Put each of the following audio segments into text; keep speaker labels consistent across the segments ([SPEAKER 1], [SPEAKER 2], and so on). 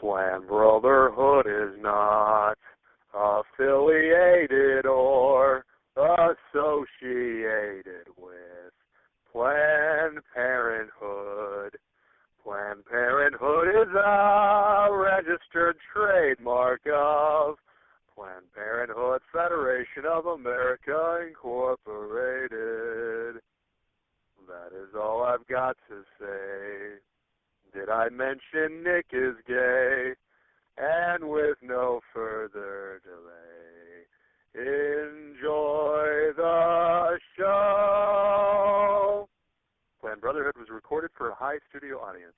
[SPEAKER 1] Planned Brotherhood is not affiliated or associated with Planned Parenthood. Planned Parenthood is a registered trademark of Planned Parenthood Federation of America, Incorporated. That is all I've got to say. Did I mention Nick is gay? And with no further delay, enjoy the show. Planned Brotherhood was recorded for a high studio audience.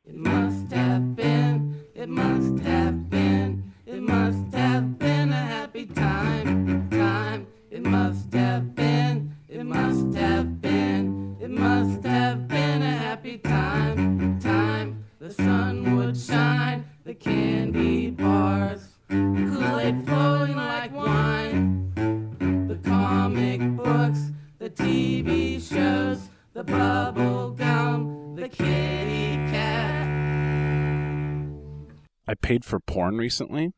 [SPEAKER 2] It must have been, it must have been, it must have been a happy time. It must have been, it must have been, it must have been a happy time. The sun would shine, the candy bars, Kool-Aid flowing like wine, the comic books, the TV shows, the bubble gum, the kitty cat.
[SPEAKER 3] I paid for porn recently.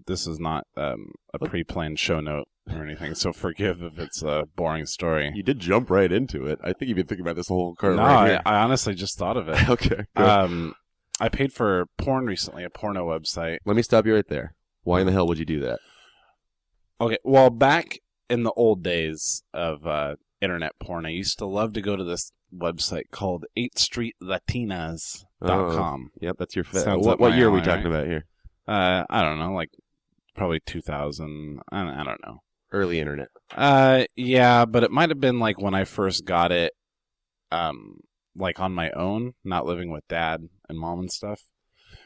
[SPEAKER 3] This is not a pre-planned show note or anything, so forgive if it's a boring story.
[SPEAKER 4] You did jump right into it. I think you've been thinking about this whole card
[SPEAKER 3] No,
[SPEAKER 4] right here.
[SPEAKER 3] I honestly just thought of it.
[SPEAKER 4] Okay.
[SPEAKER 3] I paid for porn recently, a porno website.
[SPEAKER 4] Let me stop you right there. Why in the hell would you do that?
[SPEAKER 3] Okay, well, back in the old days of internet porn, I used to love to go to this website called 8thStreetLatinas.com.
[SPEAKER 4] Yep, that's your fit.
[SPEAKER 3] Sounds
[SPEAKER 4] What
[SPEAKER 3] up my
[SPEAKER 4] year are we
[SPEAKER 3] alley,
[SPEAKER 4] talking
[SPEAKER 3] right?
[SPEAKER 4] about here?
[SPEAKER 3] I don't know, like probably 2000. I don't know.
[SPEAKER 4] Early internet.
[SPEAKER 3] Yeah, but it might have been like when I first got it, like on my own, not living with dad and mom and stuff.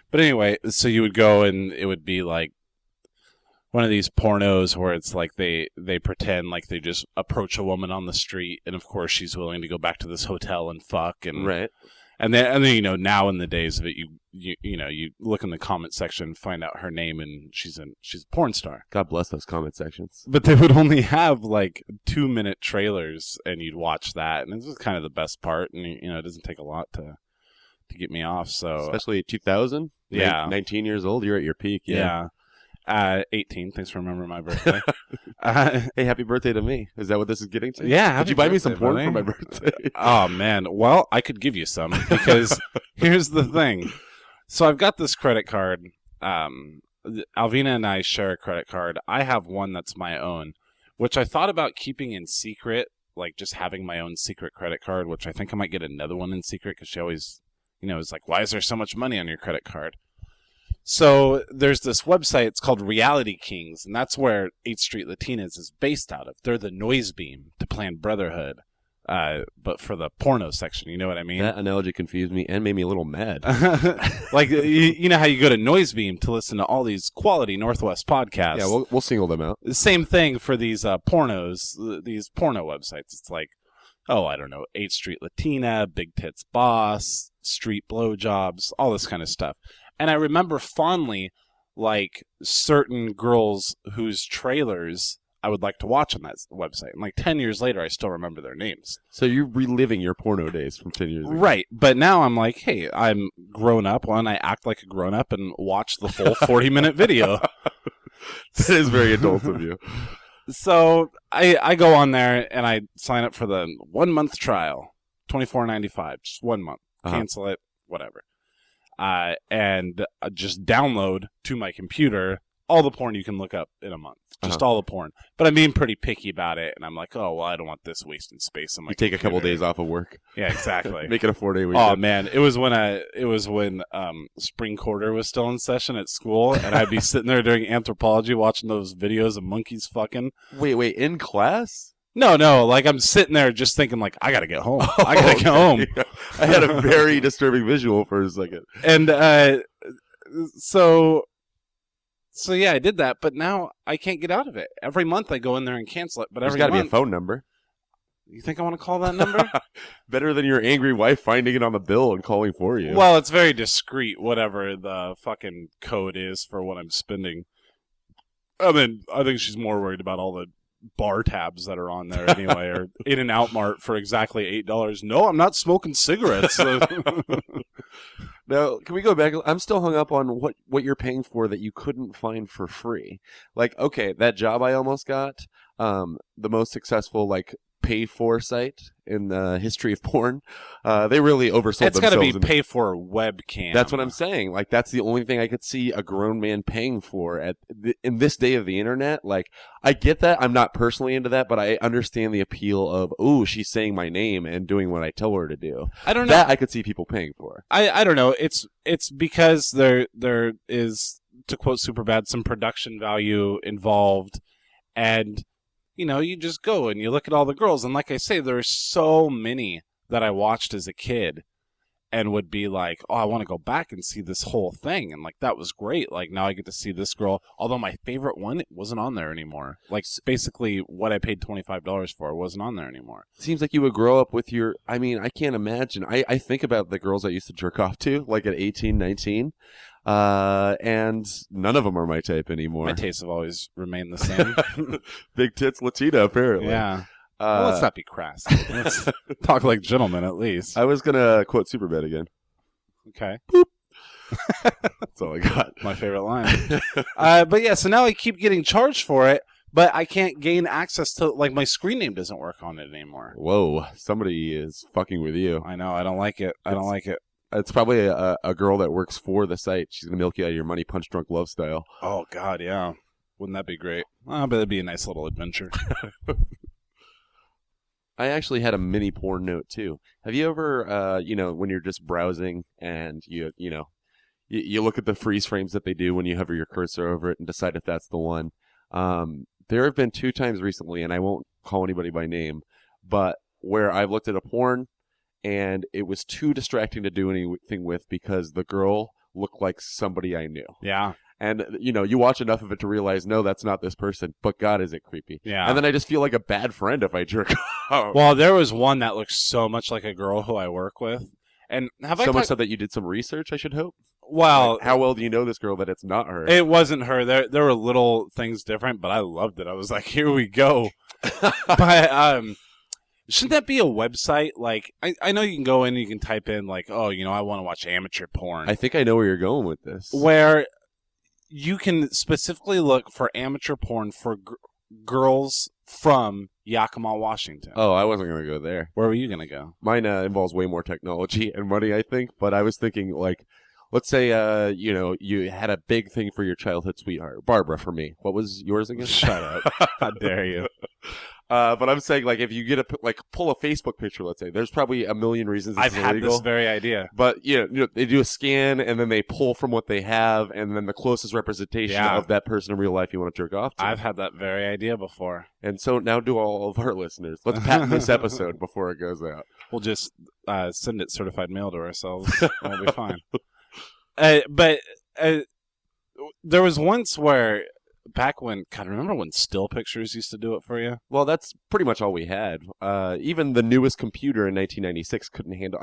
[SPEAKER 3] But anyway, so you would go and it would be like one of these pornos where it's like they pretend like they just approach a woman on the street, and of course she's willing to go back to this hotel and fuck, and
[SPEAKER 4] Right.
[SPEAKER 3] and then you know, now in the days of it, you look in the comment section and find out her name, and she's a porn star.
[SPEAKER 4] God bless those comment sections.
[SPEAKER 3] But they would only have like 2-minute trailers, and you'd watch that, and this is kind of the best part. And it doesn't take a lot to get me off. So
[SPEAKER 4] Especially 2000?
[SPEAKER 3] Yeah.
[SPEAKER 4] 19 years old, you're at your peak.
[SPEAKER 3] yeah. 18. Thanks for remembering my birthday.
[SPEAKER 4] Hey, happy birthday to me. Is that what this is getting to?
[SPEAKER 3] Yeah.
[SPEAKER 4] Did you buy me some
[SPEAKER 3] birthday,
[SPEAKER 4] porn
[SPEAKER 3] buddy.
[SPEAKER 4] for my birthday?
[SPEAKER 3] Oh man. Well, I could give you some, because here's the thing. So I've got this credit card. Alvina and I share a credit card. I have one that's my own, which I thought about keeping in secret, like just having my own secret credit card, which I think I might get another one in secret, because she always, is like, why is there so much money on your credit card? So there's this website, it's called Reality Kings, and that's where 8th Street Latinas is based out of. They're the noise beam to Planned Brotherhood, but for the porno section, you know what I mean?
[SPEAKER 4] That analogy confused me and made me a little mad.
[SPEAKER 3] Like, you know how you go to Noise Beam to listen to all these quality Northwest podcasts?
[SPEAKER 4] Yeah, we'll single them out.
[SPEAKER 3] The same thing for these pornos, these porno websites. It's like, I don't know, 8th Street Latina, Big Tits Boss, Street Blowjobs, all this kind of stuff. And I remember fondly, like, certain girls whose trailers I would like to watch on that website. And like 10 years later, I still remember their names.
[SPEAKER 4] So you're reliving your porno days from 10 years ago.
[SPEAKER 3] Right. But now I'm like, hey, I'm grown up. Why don't I act like a grown up and watch the full 40-minute video?
[SPEAKER 4] That is very adult of you.
[SPEAKER 3] So I go on there and I sign up for the 1-month trial, $24.95, just 1 month. Cancel it, whatever. And just download to my computer all the porn you can look up in a month. Just all the porn. But I'm being pretty picky about it, and I'm like, I don't want this wasting space on my
[SPEAKER 4] You take a couple
[SPEAKER 3] computer.
[SPEAKER 4] days off of work.
[SPEAKER 3] Yeah, exactly.
[SPEAKER 4] Make it a 4-day weekend.
[SPEAKER 3] Oh man, it was when spring quarter was still in session at school, and I'd be sitting there during anthropology watching those videos of monkeys fucking.
[SPEAKER 4] Wait, in class?
[SPEAKER 3] No, like I'm sitting there just thinking like, I gotta get home. I gotta get home.
[SPEAKER 4] I had a very disturbing visual for a second.
[SPEAKER 3] And so yeah, I did that, but now I can't get out of it. Every month I go in there and cancel it, but
[SPEAKER 4] There's
[SPEAKER 3] every
[SPEAKER 4] got to
[SPEAKER 3] month,
[SPEAKER 4] be a phone number.
[SPEAKER 3] You think I want to call that number?
[SPEAKER 4] Better than your angry wife finding it on the bill and calling for you.
[SPEAKER 3] Well, it's very discreet, whatever the fucking code is for what I'm spending. I mean, I think she's more worried about all the bar tabs that are on there anyway, or In-N-Out Mart for exactly $8. No, I'm not smoking cigarettes.
[SPEAKER 4] Now, can we go back? I'm still hung up on what you're paying for that you couldn't find for free. Like, okay, that job I almost got, the most successful, like, pay-for site in the history of porn, they really oversold
[SPEAKER 3] it's got to
[SPEAKER 4] themselves.
[SPEAKER 3] be pay-for webcam.
[SPEAKER 4] That's what I'm saying. Like, that's the only thing I could see a grown man paying for in this day of the internet. Like, I get that. I'm not personally into that, but I understand the appeal of, oh, she's saying my name and doing what I tell her to do.
[SPEAKER 3] I don't know.
[SPEAKER 4] That I could see people paying for.
[SPEAKER 3] I don't know. It's because there is, to quote Superbad, some production value involved, and you know, you just go and you look at all the girls, and like I say, there are so many that I watched as a kid and would be like, oh, I want to go back and see this whole thing, and like, that was great. Like, now I get to see this girl, although my favorite one, it wasn't on there anymore. Like, basically what I paid $25 for wasn't on there anymore.
[SPEAKER 4] Seems like you would grow up with your, I mean, I can't imagine. I think about the girls I used to jerk off to, like at 18, 19, and none of them are my type anymore.
[SPEAKER 3] My tastes have always remained the same.
[SPEAKER 4] Big tits Latina, apparently.
[SPEAKER 3] Yeah. Well, let's not be crass. Let's talk like gentlemen, at least.
[SPEAKER 4] I was going to quote Superbad again.
[SPEAKER 3] Okay.
[SPEAKER 4] Boop. That's all I got.
[SPEAKER 3] My favorite line. But yeah, so now I keep getting charged for it, but I can't gain access to, like, my screen name doesn't work on it anymore.
[SPEAKER 4] Whoa. Somebody is fucking with you.
[SPEAKER 3] I know. I don't like it. I don't like it.
[SPEAKER 4] It's probably a girl that works for the site. She's going to milk you out of your money, punch drunk love style.
[SPEAKER 3] Oh, God, yeah. Wouldn't that be great? Oh, but it'd be a nice little adventure.
[SPEAKER 4] I actually had a mini porn note, too. Have you ever, when you're just browsing and you look at the freeze frames that they do when you hover your cursor over it and decide if that's the one? There have been 2 times recently, and I won't call anybody by name, but where I've looked at a porn and it was too distracting to do anything with because the girl looked like somebody I knew.
[SPEAKER 3] Yeah.
[SPEAKER 4] And, you watch enough of it to realize, no, that's not this person, but God, is it creepy.
[SPEAKER 3] Yeah.
[SPEAKER 4] And then I just feel like a bad friend if I jerk off.
[SPEAKER 3] Well, there was one that looked so much like a girl who I work with. And have I
[SPEAKER 4] much so that you did some research, I should hope?
[SPEAKER 3] Well,
[SPEAKER 4] like, how well do you know this girl that it's not her?
[SPEAKER 3] It wasn't her. There were little things different, but I loved it. I was like, here we go. But shouldn't that be a website? Like, I know you can go in and you can type in, like, oh, I want to watch amateur porn.
[SPEAKER 4] I think I know where you're going with this.
[SPEAKER 3] Where you can specifically look for amateur porn for girls from Yakima, Washington.
[SPEAKER 4] Oh, I wasn't going to go there.
[SPEAKER 3] Where were you going to go?
[SPEAKER 4] Mine involves way more technology and money, I think. But I was thinking, like, let's say, you had a big thing for your childhood sweetheart. Barbara, for me. What was yours again?
[SPEAKER 3] Shut up. How dare you.
[SPEAKER 4] But I'm saying, like, if you get pull a Facebook picture, let's say, there's probably a million reasons it's illegal.
[SPEAKER 3] I've had this very idea.
[SPEAKER 4] But, they do a scan, and then they pull from what they have, and then the closest representation of that person in real life you want to jerk off to.
[SPEAKER 3] I've had that very idea before.
[SPEAKER 4] And so now do all of our listeners. Let's patent this episode before it goes out.
[SPEAKER 3] We'll just send it certified mail to ourselves. We'll be fine. But there was once where, back when, God, remember when still pictures used to do it for you?
[SPEAKER 4] Well, that's pretty much all we had. Even the newest computer in 1996 couldn't handle.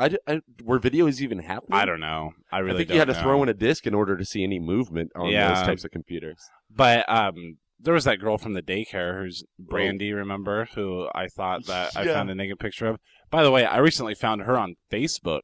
[SPEAKER 4] Were videos even happening?
[SPEAKER 3] I don't know. I think
[SPEAKER 4] you had to throw in a disc in order to see any movement on those types of computers.
[SPEAKER 3] But there was that girl from the daycare who's Brandy, remember? Who I thought that I found a naked picture of. By the way, I recently found her on Facebook,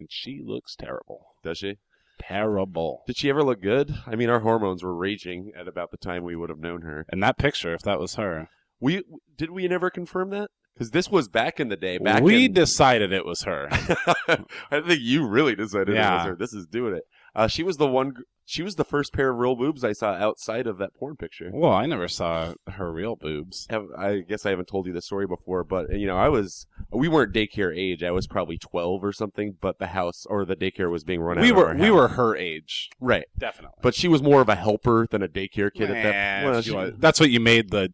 [SPEAKER 3] and she looks terrible.
[SPEAKER 4] Does she?
[SPEAKER 3] Terrible.
[SPEAKER 4] Did she ever look good? I mean, our hormones were raging at about the time we would have known her.
[SPEAKER 3] And that picture, if that was her.
[SPEAKER 4] Did we never confirm that? Because this was back in the day.
[SPEAKER 3] We decided it was her.
[SPEAKER 4] I think you really decided it was her. This is doing it. She was the one. She was the first pair of real boobs I saw outside of that porn picture.
[SPEAKER 3] Well, I never saw her real boobs.
[SPEAKER 4] I guess I haven't told you the story before, but we weren't daycare age. I was probably 12 or something, but the house or the daycare was being run out of our house.
[SPEAKER 3] We were her age,
[SPEAKER 4] right?
[SPEAKER 3] Definitely.
[SPEAKER 4] But she was more of a helper than a daycare kid at that.
[SPEAKER 3] Well, that's what you made the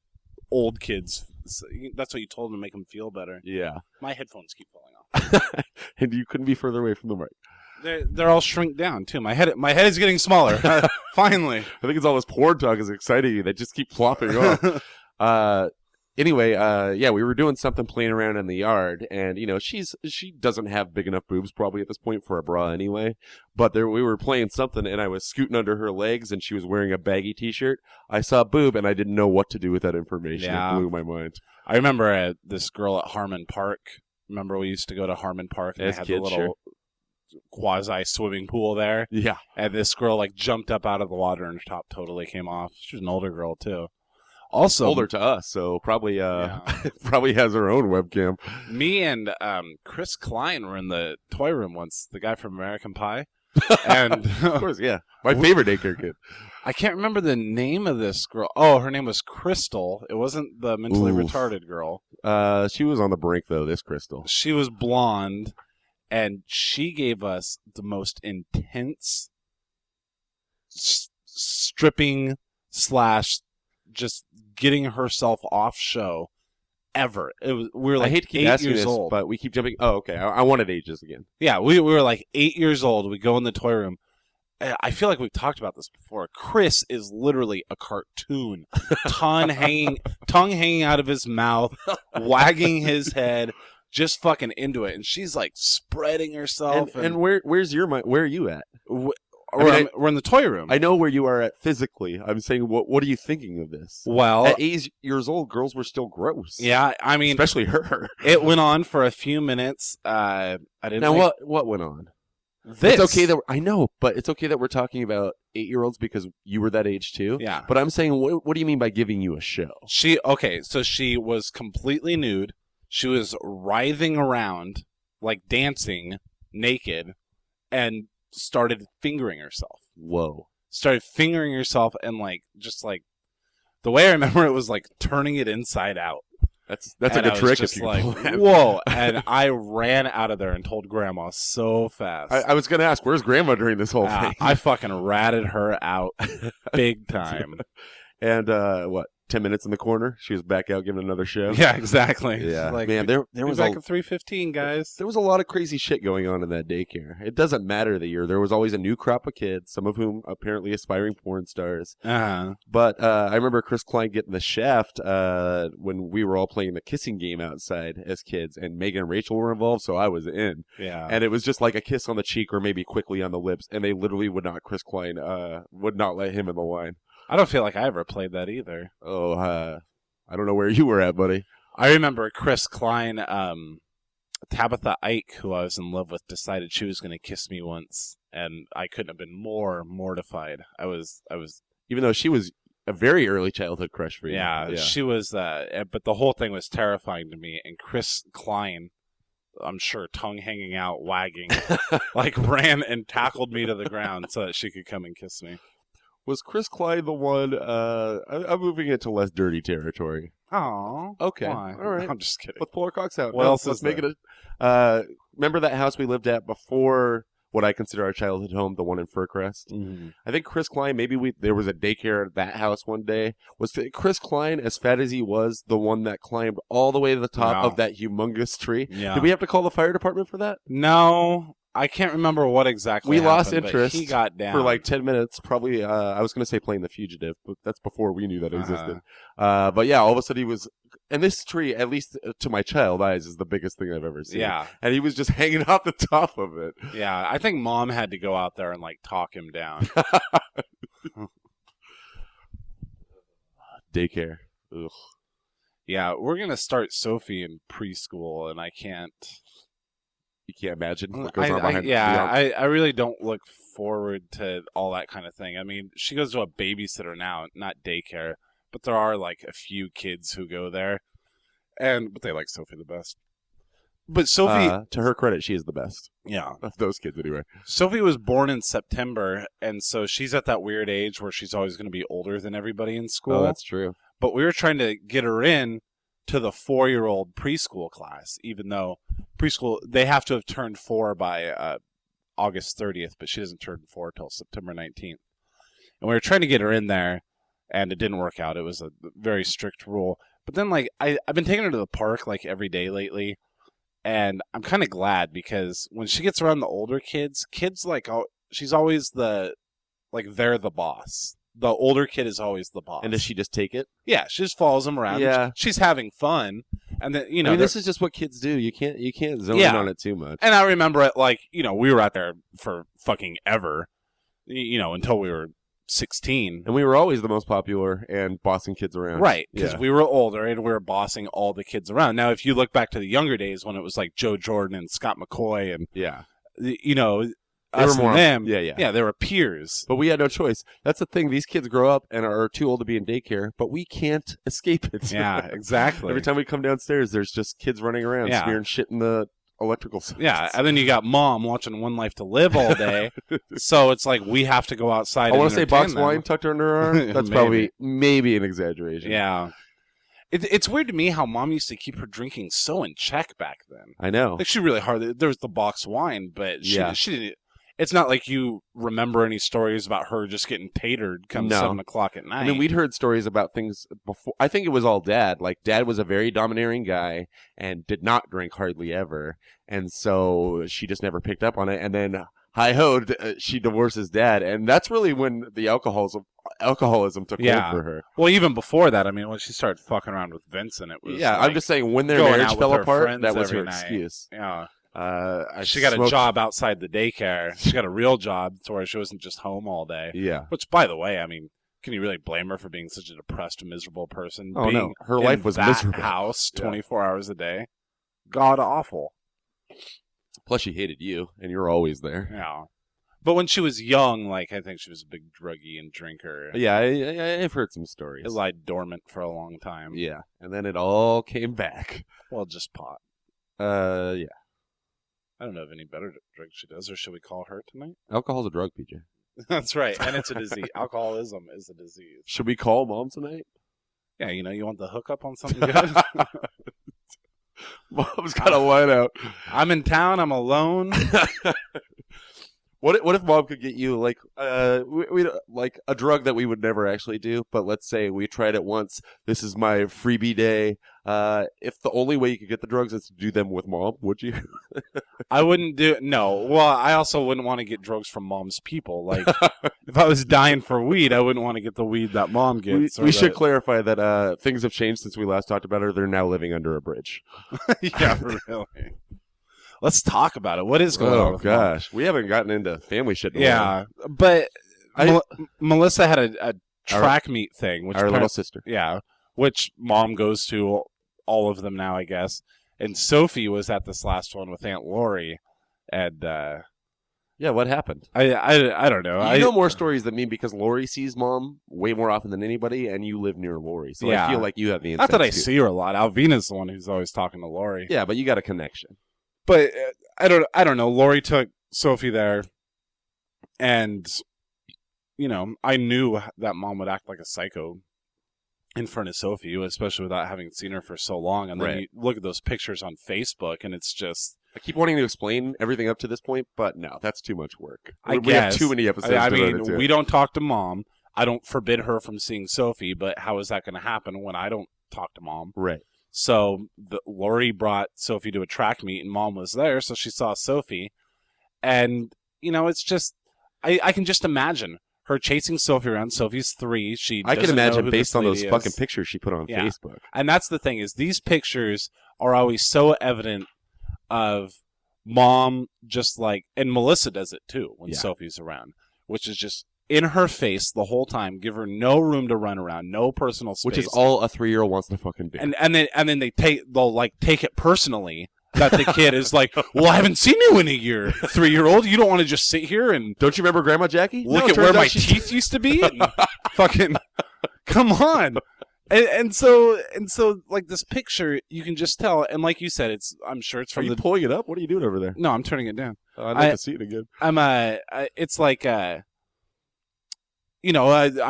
[SPEAKER 3] old kids. That's what you told them to make them feel better.
[SPEAKER 4] Yeah.
[SPEAKER 3] My headphones keep falling off,
[SPEAKER 4] and you couldn't be further away from the mic.
[SPEAKER 3] They're all shrink down too. My head is getting smaller. Finally,
[SPEAKER 4] I think it's all this porn talk is exciting you. They just keep flopping off. Anyway, yeah, we were doing something playing around in the yard, and she doesn't have big enough boobs probably at this point for a bra anyway. But we were playing something, and I was scooting under her legs, and she was wearing a baggy T-shirt. I saw a boob, and I didn't know what to do with that information.
[SPEAKER 3] Yeah.
[SPEAKER 4] It blew my mind.
[SPEAKER 3] I remember this girl at Harmon Park. Remember we used to go to Harmon Park, and
[SPEAKER 4] As
[SPEAKER 3] they had
[SPEAKER 4] kids,
[SPEAKER 3] the little quasi swimming pool there.
[SPEAKER 4] Yeah,
[SPEAKER 3] And this girl like jumped up out of the water, and her top totally came off. She was an older girl too. Also,
[SPEAKER 4] older to us, so probably
[SPEAKER 3] Yeah.
[SPEAKER 4] probably has her own webcam.
[SPEAKER 3] me and Chris Klein were in the toy room once. The guy from American Pie, and
[SPEAKER 4] Of course, yeah, my favorite daycare kid.
[SPEAKER 3] I can't remember the name of this girl. Oh, her name was Crystal. It wasn't the mentally
[SPEAKER 4] Oof.
[SPEAKER 3] retarded girl.
[SPEAKER 4] She was on the brink though. This Crystal.
[SPEAKER 3] She was blonde, and she gave us the most intense stripping / just getting herself off show ever. We were like
[SPEAKER 4] I hate to keep
[SPEAKER 3] 8
[SPEAKER 4] asking
[SPEAKER 3] years
[SPEAKER 4] this,
[SPEAKER 3] old.
[SPEAKER 4] but we keep jumping. Oh, okay. I wanted ages again.
[SPEAKER 3] Yeah, we were like 8 years old. We go in the toy room. I feel like we've talked about this before. Chris is literally a cartoon. Tongue hanging out of his mouth, wagging his head, just fucking into it. And she's like spreading herself.
[SPEAKER 4] And where's your mind? Where are you at?
[SPEAKER 3] We're in the toy room.
[SPEAKER 4] I know where you are at physically. I'm saying, what are you thinking of this?
[SPEAKER 3] Well,
[SPEAKER 4] At 8 years old, girls were still gross.
[SPEAKER 3] yeah, I mean,
[SPEAKER 4] Especially her.
[SPEAKER 3] it went on for a few minutes. I didn't.
[SPEAKER 4] Now,
[SPEAKER 3] like
[SPEAKER 4] what went on?
[SPEAKER 3] this.
[SPEAKER 4] It's okay that I know, but it's okay that we're talking about 8-year-olds because you were that age too.
[SPEAKER 3] Yeah.
[SPEAKER 4] But I'm saying, what do you mean by giving you a show?
[SPEAKER 3] So she was completely nude. She was writhing around, like dancing, naked, and started fingering herself.
[SPEAKER 4] Whoa.
[SPEAKER 3] Started fingering herself, and just the way I remember it was like turning it inside out.
[SPEAKER 4] That's
[SPEAKER 3] And
[SPEAKER 4] like
[SPEAKER 3] I
[SPEAKER 4] a
[SPEAKER 3] was
[SPEAKER 4] trick
[SPEAKER 3] just
[SPEAKER 4] if you
[SPEAKER 3] like,
[SPEAKER 4] can pull that.
[SPEAKER 3] whoa! And I ran out of there and told Grandma so fast.
[SPEAKER 4] I was going to ask, where's Grandma during this whole thing?
[SPEAKER 3] I fucking ratted her out big time.
[SPEAKER 4] And 10 minutes in the corner, she was back out giving another show.
[SPEAKER 3] Yeah, exactly.
[SPEAKER 4] Yeah,
[SPEAKER 3] Like,
[SPEAKER 4] man, there
[SPEAKER 3] we're
[SPEAKER 4] was
[SPEAKER 3] back at 3:15, guys.
[SPEAKER 4] there was a lot of crazy shit going on in that daycare. It doesn't matter the year. There was always a new crop of kids, some of whom apparently aspiring porn stars.
[SPEAKER 3] Uh-huh.
[SPEAKER 4] But I remember Chris Klein getting the shaft when we were all playing the kissing game outside as kids, and Megan and Rachel were involved, so I was in.
[SPEAKER 3] Yeah.
[SPEAKER 4] And it was just like a kiss on the cheek or maybe quickly on the lips, and they literally would not, Chris Klein would not let him in the line.
[SPEAKER 3] I don't feel like I ever played that either.
[SPEAKER 4] Oh, I don't know where you were at, buddy.
[SPEAKER 3] I remember Chris Klein, Tabitha Ike, who I was in love with, decided she was going to kiss me once, and I couldn't have been more mortified. I was.
[SPEAKER 4] Even though she was a very early childhood crush for you.
[SPEAKER 3] Yeah, she was. But the whole thing was terrifying to me. And Chris Klein, I'm sure, tongue hanging out, wagging, ran and tackled me to the ground so that she could come and kiss me.
[SPEAKER 4] Was Chris Klein the one? I'm moving into less dirty territory.
[SPEAKER 3] Oh,
[SPEAKER 4] Okay,
[SPEAKER 3] why?
[SPEAKER 4] all right.
[SPEAKER 3] I'm just kidding.
[SPEAKER 4] Let's pull our cocks out.
[SPEAKER 3] What
[SPEAKER 4] No,
[SPEAKER 3] else
[SPEAKER 4] let's
[SPEAKER 3] is
[SPEAKER 4] make
[SPEAKER 3] there?
[SPEAKER 4] it a. Remember that house we lived at before what I consider our childhood home, the one in Fircrest?
[SPEAKER 3] Mhm.
[SPEAKER 4] I think Chris Klein. Maybe there was a daycare at that house one day. Was Chris Klein, as fat as he was, the one that climbed all the way to the top
[SPEAKER 3] No.
[SPEAKER 4] of that humongous tree?
[SPEAKER 3] Yeah.
[SPEAKER 4] Did we have to call the fire department for that?
[SPEAKER 3] No, I can't remember what exactly
[SPEAKER 4] We lost
[SPEAKER 3] happened, but
[SPEAKER 4] interest
[SPEAKER 3] he got down
[SPEAKER 4] for like 10 minutes. Probably, I was going to say playing The Fugitive, but that's before we knew that it existed. But yeah, all of a sudden he was, and this tree, at least to my child eyes, is the biggest thing I've ever seen.
[SPEAKER 3] Yeah,
[SPEAKER 4] And he was just hanging off the top of it.
[SPEAKER 3] yeah. I think Mom had to go out there and talk him down.
[SPEAKER 4] Daycare. Ugh.
[SPEAKER 3] Yeah, we're gonna start Sophie in preschool, and I can't.
[SPEAKER 4] You can't imagine what goes on behind
[SPEAKER 3] I really don't look forward to all that kind of thing. I mean, she goes to a babysitter now, not daycare, but there are a few kids who go there, but they like Sophie the best. But Sophie,
[SPEAKER 4] to her credit, she is the best
[SPEAKER 3] yeah,
[SPEAKER 4] of those kids anyway.
[SPEAKER 3] Sophie was born in September, and so she's at that weird age where she's always going to be older than everybody in school.
[SPEAKER 4] Oh, that's true.
[SPEAKER 3] But we were trying to get her in to the 4-year-old preschool class, even though preschool, they have to have turned 4 by August 30th, but she doesn't turn 4 till September 19th. And we were trying to get her in there, and it didn't work out. It was a very strict rule. But then, I've been taking her to the park, every day lately, and I'm kind of glad because when she gets around the older kids, she's always they're the boss. the older kid is always the boss.
[SPEAKER 4] And does she just take it?
[SPEAKER 3] Yeah, she just follows him around.
[SPEAKER 4] Yeah.
[SPEAKER 3] She's having fun. And then,
[SPEAKER 4] I mean, this is just what kids do. You can't zone in on it too much.
[SPEAKER 3] And I remember it like, we were out there for fucking ever, until we were 16.
[SPEAKER 4] And we were always the most popular and bossing kids around.
[SPEAKER 3] Right, because we were older and we were bossing all the kids around. Now, if you look back to the younger days when it was like Joe Jordan and Scott McCoy and, us
[SPEAKER 4] were more,
[SPEAKER 3] and them,
[SPEAKER 4] yeah,
[SPEAKER 3] they were peers.
[SPEAKER 4] But we had no choice. That's the thing. These kids grow up and are too old to be in daycare, but we can't escape it.
[SPEAKER 3] Yeah, exactly.
[SPEAKER 4] Every time we come downstairs, there's just kids running around smearing shit in the electrical sockets.
[SPEAKER 3] Yeah, and then you got mom watching One Life to Live all day. So it's like we have to go outside.
[SPEAKER 4] I want to say box
[SPEAKER 3] them.
[SPEAKER 4] wine tucked under her arm. That's probably maybe an exaggeration.
[SPEAKER 3] Yeah. It's weird to me how mom used to keep her drinking so in check back then.
[SPEAKER 4] I know.
[SPEAKER 3] Like she really hardly, there was the box wine, but she didn't. It's not like you remember any stories about her just getting tatered come 7 o'clock at night.
[SPEAKER 4] I mean, we'd heard stories about things before. I think it was all Dad. Like, Dad was a very domineering guy and did not drink hardly ever. And so she just never picked up on it. And then, hi-ho, she divorces Dad. And that's really when the alcoholism took hold for her.
[SPEAKER 3] Well, even before that, I mean, when she started fucking around with Vincent, it was
[SPEAKER 4] I'm just saying, when their marriage fell apart, that was her excuse.
[SPEAKER 3] Yeah.
[SPEAKER 4] She
[SPEAKER 3] got a job outside the daycare. She got a real job to where she wasn't just home all day.
[SPEAKER 4] Yeah.
[SPEAKER 3] Which, by the way, I mean, can you really blame her for being such a depressed, miserable person?
[SPEAKER 4] Oh, no. Her life was miserable.
[SPEAKER 3] House 24 hours a day. God awful.
[SPEAKER 4] Plus, she hated you, and you're always there.
[SPEAKER 3] Yeah. But when she was young, like, I think she was a big druggie and drinker.
[SPEAKER 4] Yeah, I've heard some stories.
[SPEAKER 3] It lied dormant for a long time.
[SPEAKER 4] Yeah. And then it all came back.
[SPEAKER 3] Well, just pot.
[SPEAKER 4] Yeah.
[SPEAKER 3] I don't know of any better drugs she does, or should we call her tonight?
[SPEAKER 4] Alcohol's a drug, PJ.
[SPEAKER 3] That's right, and it's a disease. Alcoholism is a disease.
[SPEAKER 4] Should we call Mom tonight?
[SPEAKER 3] Yeah, you want the hookup on something good?
[SPEAKER 4] Mom's got a line out.
[SPEAKER 3] I'm in town. I'm alone.
[SPEAKER 4] What if Mom could get you like we like a drug that we would never actually do, but let's say we tried it once. This is my freebie day. If the only way you could get the drugs is to do them with Mom, would you?
[SPEAKER 3] I wouldn't do it. No. Well, I also wouldn't want to get drugs from Mom's people. Like, if I was dying for weed, I wouldn't want to get the weed that Mom gets.
[SPEAKER 4] We should clarify that things have changed since we last talked about her. They're now living under a bridge.
[SPEAKER 3] Yeah, really. Let's talk about it. What is going on with
[SPEAKER 4] gosh. Mom? We haven't gotten into family shit in a while.
[SPEAKER 3] But Melissa had a track meet thing. Which
[SPEAKER 4] our little sister.
[SPEAKER 3] Yeah, which Mom goes to all of them now, I guess. And Sophie was at this last one with Aunt Lori. And
[SPEAKER 4] yeah, what happened?
[SPEAKER 3] I don't know.
[SPEAKER 4] You know more stories than me because Lori sees Mom way more often than anybody, and you live near Lori. So I feel like you have the insight.
[SPEAKER 3] Not that I see her a lot. Alvina's the one who's always talking to Lori.
[SPEAKER 4] Yeah, but you got a connection.
[SPEAKER 3] But I don't know. Lori took Sophie there, and I knew that Mom would act like a psycho in front of Sophie, especially without having seen her for so long. And then you look at those pictures on Facebook, and it's just.
[SPEAKER 4] I keep wanting to explain everything up to this point, but no, that's too much work.
[SPEAKER 3] We
[SPEAKER 4] have too many episodes.
[SPEAKER 3] I mean, we don't talk to Mom. I don't forbid her from seeing Sophie, but how is that going to happen when I don't talk to Mom?
[SPEAKER 4] Right.
[SPEAKER 3] So Lori brought Sophie to a track meet, and Mom was there, so she saw Sophie. And, it's just, I can just imagine her chasing Sophie around. Sophie's 3. I can imagine
[SPEAKER 4] based on those fucking pictures she put on Facebook.
[SPEAKER 3] And that's the thing, is these pictures are always so evident of Mom just like, and Melissa does it too when Sophie's around, which is just in her face the whole time, give her no room to run around, no personal space.
[SPEAKER 4] Which is all a 3-year-old wants to fucking do.
[SPEAKER 3] And then they'll take it personally that the kid is like, well, I haven't seen you in a year, 3-year-old. You don't want to just sit here and
[SPEAKER 4] don't you remember Grandma Jackie?
[SPEAKER 3] Look at where my teeth used to be. And fucking come on. And so like this picture, you can just tell, and like you said, I'm sure it's from.
[SPEAKER 4] Are you pulling it up? What are you doing over there?
[SPEAKER 3] No, I'm turning it down.
[SPEAKER 4] I'd like to see it again.
[SPEAKER 3] It's like I'm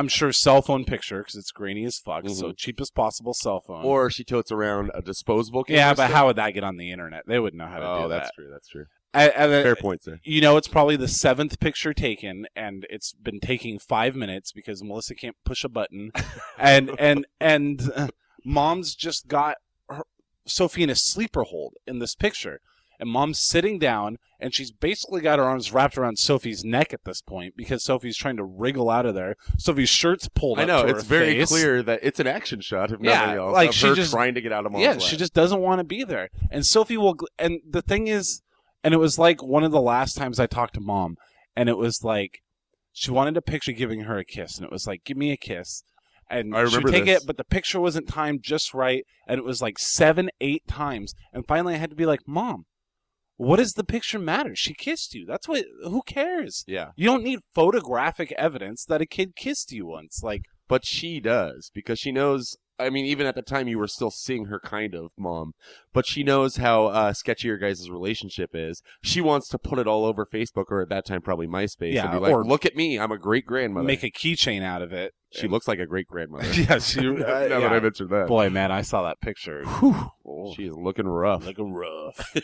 [SPEAKER 3] sure cell phone picture because it's grainy as fuck. So cheapest possible cell phone.
[SPEAKER 4] Or she totes around a disposable camera.
[SPEAKER 3] Yeah, but how would that get on the internet? They wouldn't know how to do that.
[SPEAKER 4] That's true. That's true.
[SPEAKER 3] Fair
[SPEAKER 4] point, sir.
[SPEAKER 3] It's probably the 7th picture taken, and it's been taking 5 minutes because Melissa can't push a button, and Mom's just got Sophie in a sleeper hold in this picture, and Mom's sitting down, and she's basically got her arms wrapped around Sophie's neck at this point because Sophie's trying to wriggle out of there. Sophie's shirt's pulled up.
[SPEAKER 4] I know,
[SPEAKER 3] to
[SPEAKER 4] it's
[SPEAKER 3] her
[SPEAKER 4] very
[SPEAKER 3] face.
[SPEAKER 4] clear that it's an action shot, if nothing else,
[SPEAKER 3] like
[SPEAKER 4] of
[SPEAKER 3] she
[SPEAKER 4] her
[SPEAKER 3] just
[SPEAKER 4] trying to get out of Mom's lap.
[SPEAKER 3] she just doesn't want to be there. And Sophie will, and the thing is, and it was like one of the last times I talked to Mom, and it was like she wanted to picture giving her a kiss, and it was like, give me a kiss. And
[SPEAKER 4] I
[SPEAKER 3] she'd
[SPEAKER 4] remember
[SPEAKER 3] take
[SPEAKER 4] this.
[SPEAKER 3] it, but the picture wasn't timed just right, and it was like 7, 8 times. And finally I had to be like, Mom, what does the picture matter? She kissed you. That's what, who cares?
[SPEAKER 4] Yeah.
[SPEAKER 3] You don't need photographic evidence that a kid kissed you once. Like,
[SPEAKER 4] But she does, because she knows, I mean, even at the time you were still seeing her kind of, Mom, but she knows how sketchy your guys' relationship is. She wants to put it all over Facebook, or at that time probably MySpace, and be like,
[SPEAKER 3] or
[SPEAKER 4] look at me, I'm a great-grandmother.
[SPEAKER 3] make a keychain out of it.
[SPEAKER 4] She looks like a great-grandmother.
[SPEAKER 3] Yeah, she,
[SPEAKER 4] now that I mentioned that.
[SPEAKER 3] Boy, man, I saw that picture. Oh,
[SPEAKER 4] She is looking rough.
[SPEAKER 3] looking rough.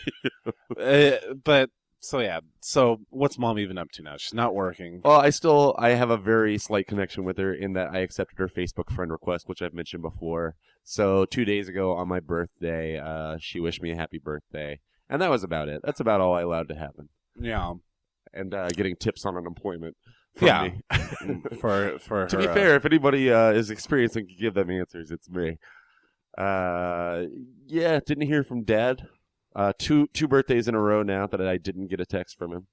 [SPEAKER 3] But, so yeah. So what's Mom even up to now? She's not working.
[SPEAKER 4] Well, I have a very slight connection with her in that I accepted her Facebook friend request, which I've mentioned before. So 2 days ago on my birthday, she wished me a happy birthday. And that was about it. That's about all I allowed to happen.
[SPEAKER 3] Yeah.
[SPEAKER 4] And getting tips on unemployment from me.
[SPEAKER 3] for
[SPEAKER 4] To
[SPEAKER 3] her,
[SPEAKER 4] be fair, if anybody is experienced and can give them answers, it's me. Yeah, didn't hear from Dad. Two birthdays in a row now that I didn't get a text from him.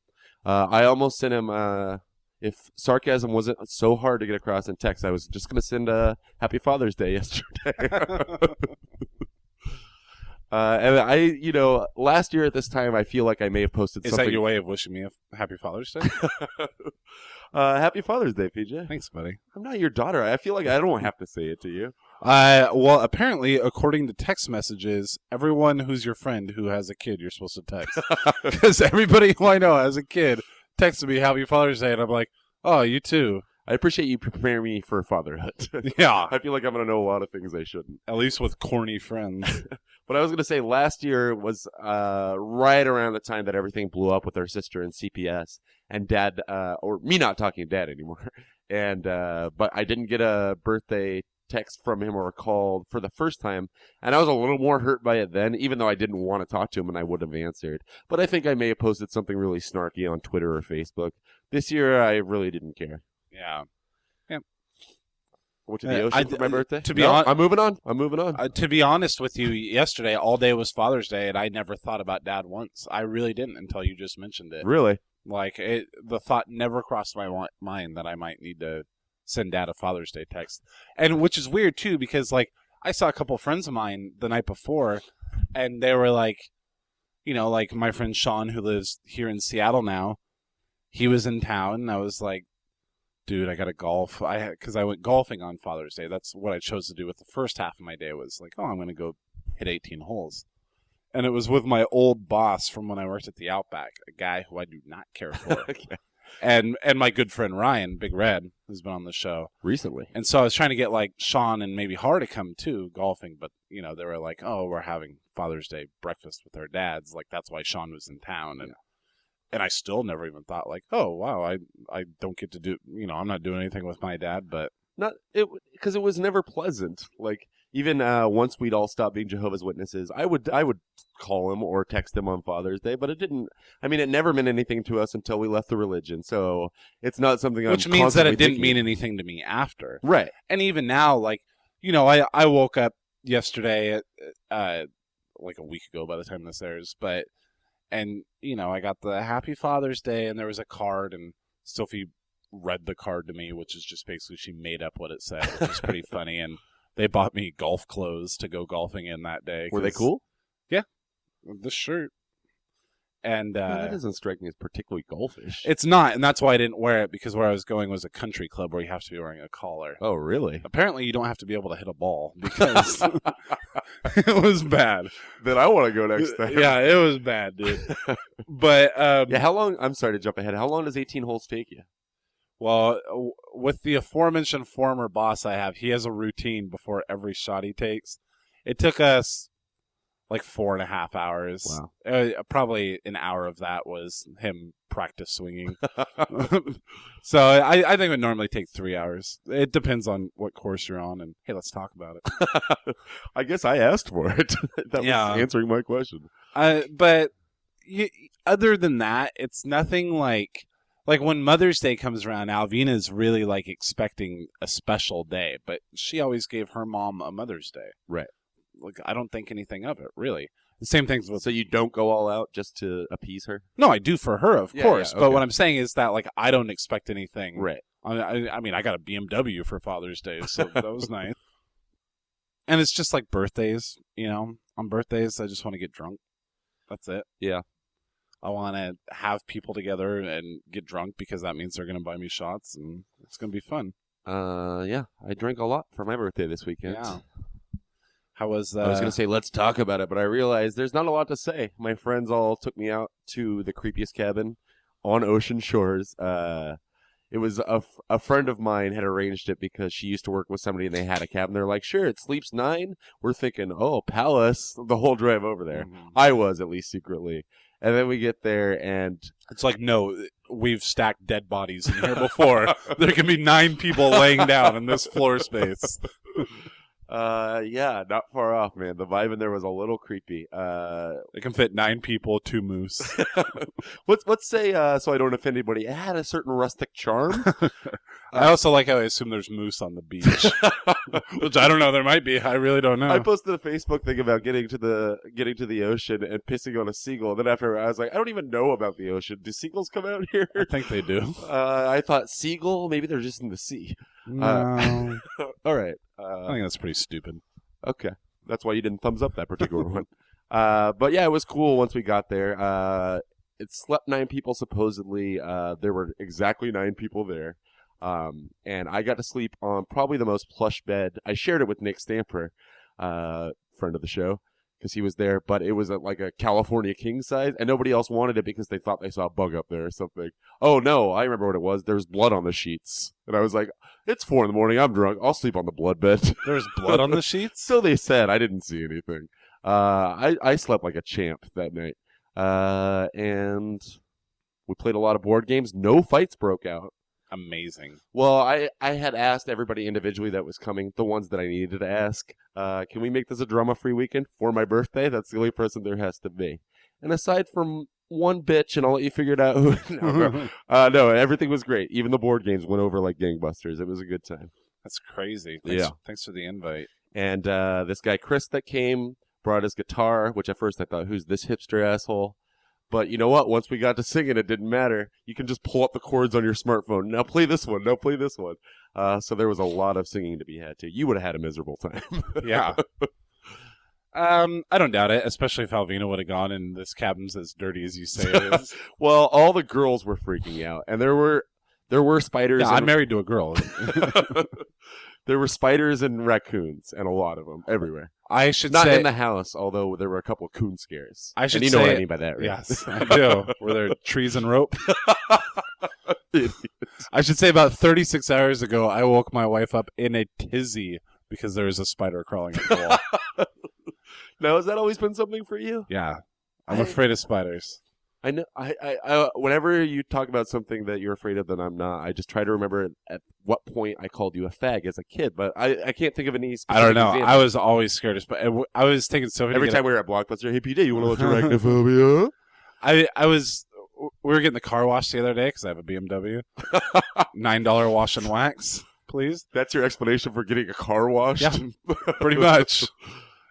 [SPEAKER 4] I almost sent him, if sarcasm wasn't so hard to get across in text, I was just going to send a Happy Father's Day yesterday. And last year at this time, I feel like I may have posted
[SPEAKER 3] is
[SPEAKER 4] something.
[SPEAKER 3] that your way of wishing me a Happy Father's Day?
[SPEAKER 4] Happy Father's Day, PJ.
[SPEAKER 3] Thanks, buddy.
[SPEAKER 4] I'm not your daughter. I feel like I don't have to say it to you.
[SPEAKER 3] Well, apparently, according to text messages, everyone who's your friend who has a kid, you're supposed to text. Because everybody who I know has a kid texted me Happy Father's Day, and I'm like, oh, you too.
[SPEAKER 4] I appreciate you preparing me for fatherhood.
[SPEAKER 3] Yeah.
[SPEAKER 4] I feel like I'm going to know a lot of things I shouldn't.
[SPEAKER 3] At least with corny friends.
[SPEAKER 4] But I was going to say last year was right around the time that everything blew up with our sister and CPS and Dad, or me not talking to Dad anymore. And but I didn't get a birthday text from him or a call for the first time, and I was a little more hurt by it then, even though I didn't want to talk to him and I would have answered. But I think I may have posted something really snarky on Twitter or Facebook. This year, I really didn't care.
[SPEAKER 3] Yeah.
[SPEAKER 4] Went to the ocean for my birthday.
[SPEAKER 3] To be
[SPEAKER 4] I'm moving on.
[SPEAKER 3] To be honest with you, yesterday all day was Father's Day, and I never thought about Dad once. I really didn't until you just mentioned it.
[SPEAKER 4] Really?
[SPEAKER 3] Like the thought never crossed my mind that I might need to send Dad a Father's Day text, and which is weird too because like I saw a couple of friends of mine the night before, and they were like, like my friend Sean who lives here in Seattle now, he was in town, and I was like, dude, I got to golf. Because I went golfing on Father's Day. That's what I chose to do with the first half of my day was like, I'm going to go hit 18 holes. And it was with my old boss from when I worked at the Outback, a guy who I do not care for.
[SPEAKER 4] Okay.
[SPEAKER 3] And my good friend Ryan, Big Red, who's been on the show.
[SPEAKER 4] Recently.
[SPEAKER 3] And so I was trying to get like Sean and maybe Har to come too, golfing. But, they were like, oh, we're having Father's Day breakfast with our dads. Like, that's why Sean was in town. And I still never even thought like, oh, wow, I don't get to do, I'm not doing anything with my dad, but.
[SPEAKER 4] Because it was never pleasant. Like, even once we'd all stopped being Jehovah's Witnesses, I would call him or text him on Father's Day, but it never meant anything to us until we left the religion. So it's not something
[SPEAKER 3] Which means that it didn't mean anything to me after.
[SPEAKER 4] Right.
[SPEAKER 3] And even now, like, I woke up yesterday, like a week ago by the time this airs, and I got the Happy Father's Day, and there was a card, and Sophie read the card to me, which is just basically she made up what it said, which is pretty funny. And they bought me golf clothes to go golfing in that day.
[SPEAKER 4] Were they cool?
[SPEAKER 3] Yeah, the shirt. And
[SPEAKER 4] that doesn't strike me as particularly golfish.
[SPEAKER 3] It's not, and that's why I didn't wear it, because where I was going was a country club where you have to be wearing a collar.
[SPEAKER 4] Oh, really?
[SPEAKER 3] Apparently, you don't have to be able to hit a ball because it was bad.
[SPEAKER 4] Then I want to go next time.
[SPEAKER 3] Yeah, it was bad, dude. But
[SPEAKER 4] how long? I'm sorry to jump ahead. How long does 18 holes take you?
[SPEAKER 3] Well, with the aforementioned former boss I have, he has a routine before every shot he takes. It took us like 4.5 hours.
[SPEAKER 4] Wow.
[SPEAKER 3] Probably an hour of that was him practice swinging. So I think it would normally take 3 hours. It depends on what course you're on. And hey, let's talk about it.
[SPEAKER 4] I guess I asked for it. That was answering my question.
[SPEAKER 3] But other than that, it's nothing like when Mother's Day comes around, Alvina's really like expecting a special day, but she always gave her mom a Mother's Day.
[SPEAKER 4] Right.
[SPEAKER 3] Like, I don't think anything of it, really. The same things with...
[SPEAKER 4] So you don't go all out just to appease her?
[SPEAKER 3] No, I do for her, of course.
[SPEAKER 4] Yeah,
[SPEAKER 3] But
[SPEAKER 4] okay.
[SPEAKER 3] what I'm saying is that, like, I don't expect anything.
[SPEAKER 4] Right.
[SPEAKER 3] I mean, I got a BMW for Father's Day, so that was nice. And it's just like birthdays, On birthdays, I just want to get drunk. That's it.
[SPEAKER 4] Yeah.
[SPEAKER 3] I want to have people together and get drunk because that means they're going to buy me shots, and it's going to be fun.
[SPEAKER 4] Yeah. I drank a lot for my birthday this weekend.
[SPEAKER 3] Yeah. How was
[SPEAKER 4] I was going to say, let's talk about it, but I realized there's not a lot to say. My friends all took me out to the creepiest cabin on Ocean Shores. It was a friend of mine had arranged it because she used to work with somebody and they had a cabin. They're like, sure, it sleeps 9. We're thinking, oh, palace, the whole drive over there.
[SPEAKER 3] Mm-hmm.
[SPEAKER 4] I was, at least secretly. And then we get there and...
[SPEAKER 3] It's like, no, we've stacked dead bodies in here before. There can be 9 people laying down in this floor space.
[SPEAKER 4] Yeah, not far off, man. The vibe in there was a little creepy.
[SPEAKER 3] It can fit 9 people, 2 moose.
[SPEAKER 4] Let's say, so I don't offend anybody, it had a certain rustic charm.
[SPEAKER 3] I also like how I assume there's moose on the beach, which I don't know. There might be. I really don't know.
[SPEAKER 4] I posted a Facebook thing about getting to the ocean and pissing on a seagull. And then after I was like, I don't even know about the ocean. Do seagulls come out here?
[SPEAKER 3] I think they do.
[SPEAKER 4] I thought seagull, maybe they're just in the sea.
[SPEAKER 3] No.
[SPEAKER 4] All right.
[SPEAKER 3] I think that's pretty stupid.
[SPEAKER 4] Okay. That's why you didn't thumbs up that particular one. But yeah, it was cool once we got there. It slept 9 people supposedly. There were exactly 9 people there. And I got to sleep on probably the most plush bed. I shared it with Nick Stamper, friend of the show, because he was there, but it was like a California king size, and nobody else wanted it because they thought they saw a bug up there or something. Oh no, I remember what it was. There's blood on the sheets. And I was like, it's 4 a.m, I'm drunk, I'll sleep on the blood bed.
[SPEAKER 3] There's blood on the sheets?
[SPEAKER 4] So they said. I didn't see anything. I slept like a champ that night. And we played a lot of board games. No fights broke out.
[SPEAKER 3] Amazing.
[SPEAKER 4] Well, I had asked everybody individually that was coming, the ones that I needed to ask, can we make this a drama-free weekend for my birthday? That's the only person there has to be. And aside from one bitch, and I'll let you figure it out. No, everything was great. Even the board games went over like gangbusters. It was a good time.
[SPEAKER 3] That's crazy. Thanks for the invite.
[SPEAKER 4] And this guy, Chris, that came, brought his guitar, which at first I thought, who's this hipster asshole? But you know what? Once we got to singing, it didn't matter. You can just pull up the chords on your smartphone. Now play this one. Now play this one. So there was a lot of singing to be had, too. You would have had a miserable time.
[SPEAKER 3] Yeah. I don't doubt it, especially if Alvina would have gone and this cabin's as dirty as you say it is.
[SPEAKER 4] Well, all the girls were freaking out. And there were spiders.
[SPEAKER 3] Yeah, I'm married to a girl.
[SPEAKER 4] There were spiders and raccoons, and a lot of them everywhere.
[SPEAKER 3] I should
[SPEAKER 4] Not
[SPEAKER 3] say...
[SPEAKER 4] in the house, although there were a couple of coon scares.
[SPEAKER 3] I should
[SPEAKER 4] and you know
[SPEAKER 3] say
[SPEAKER 4] what I mean by that, right?
[SPEAKER 3] Yes, I do. Were there trees and rope? I should say about 36 hours ago, I woke my wife up in a tizzy because there was a spider crawling up the wall.
[SPEAKER 4] Now, has that always been something for you?
[SPEAKER 3] Yeah. I'm afraid of spiders.
[SPEAKER 4] I know. I whenever you talk about something that you're afraid of that I'm not, I just try to remember at what point I called you a fag as a kid, but I can't think of any specific
[SPEAKER 3] I don't know.
[SPEAKER 4] example.
[SPEAKER 3] I was always scared of spiders. I was taking Sophie
[SPEAKER 4] Every time we were at Blockbuster, hey, PJ, you want to let your arachnophobia?
[SPEAKER 3] We were getting the car washed the other day because I have a BMW. $9 wash and wax, please.
[SPEAKER 4] That's your explanation for getting a car washed?
[SPEAKER 3] Yeah, pretty much.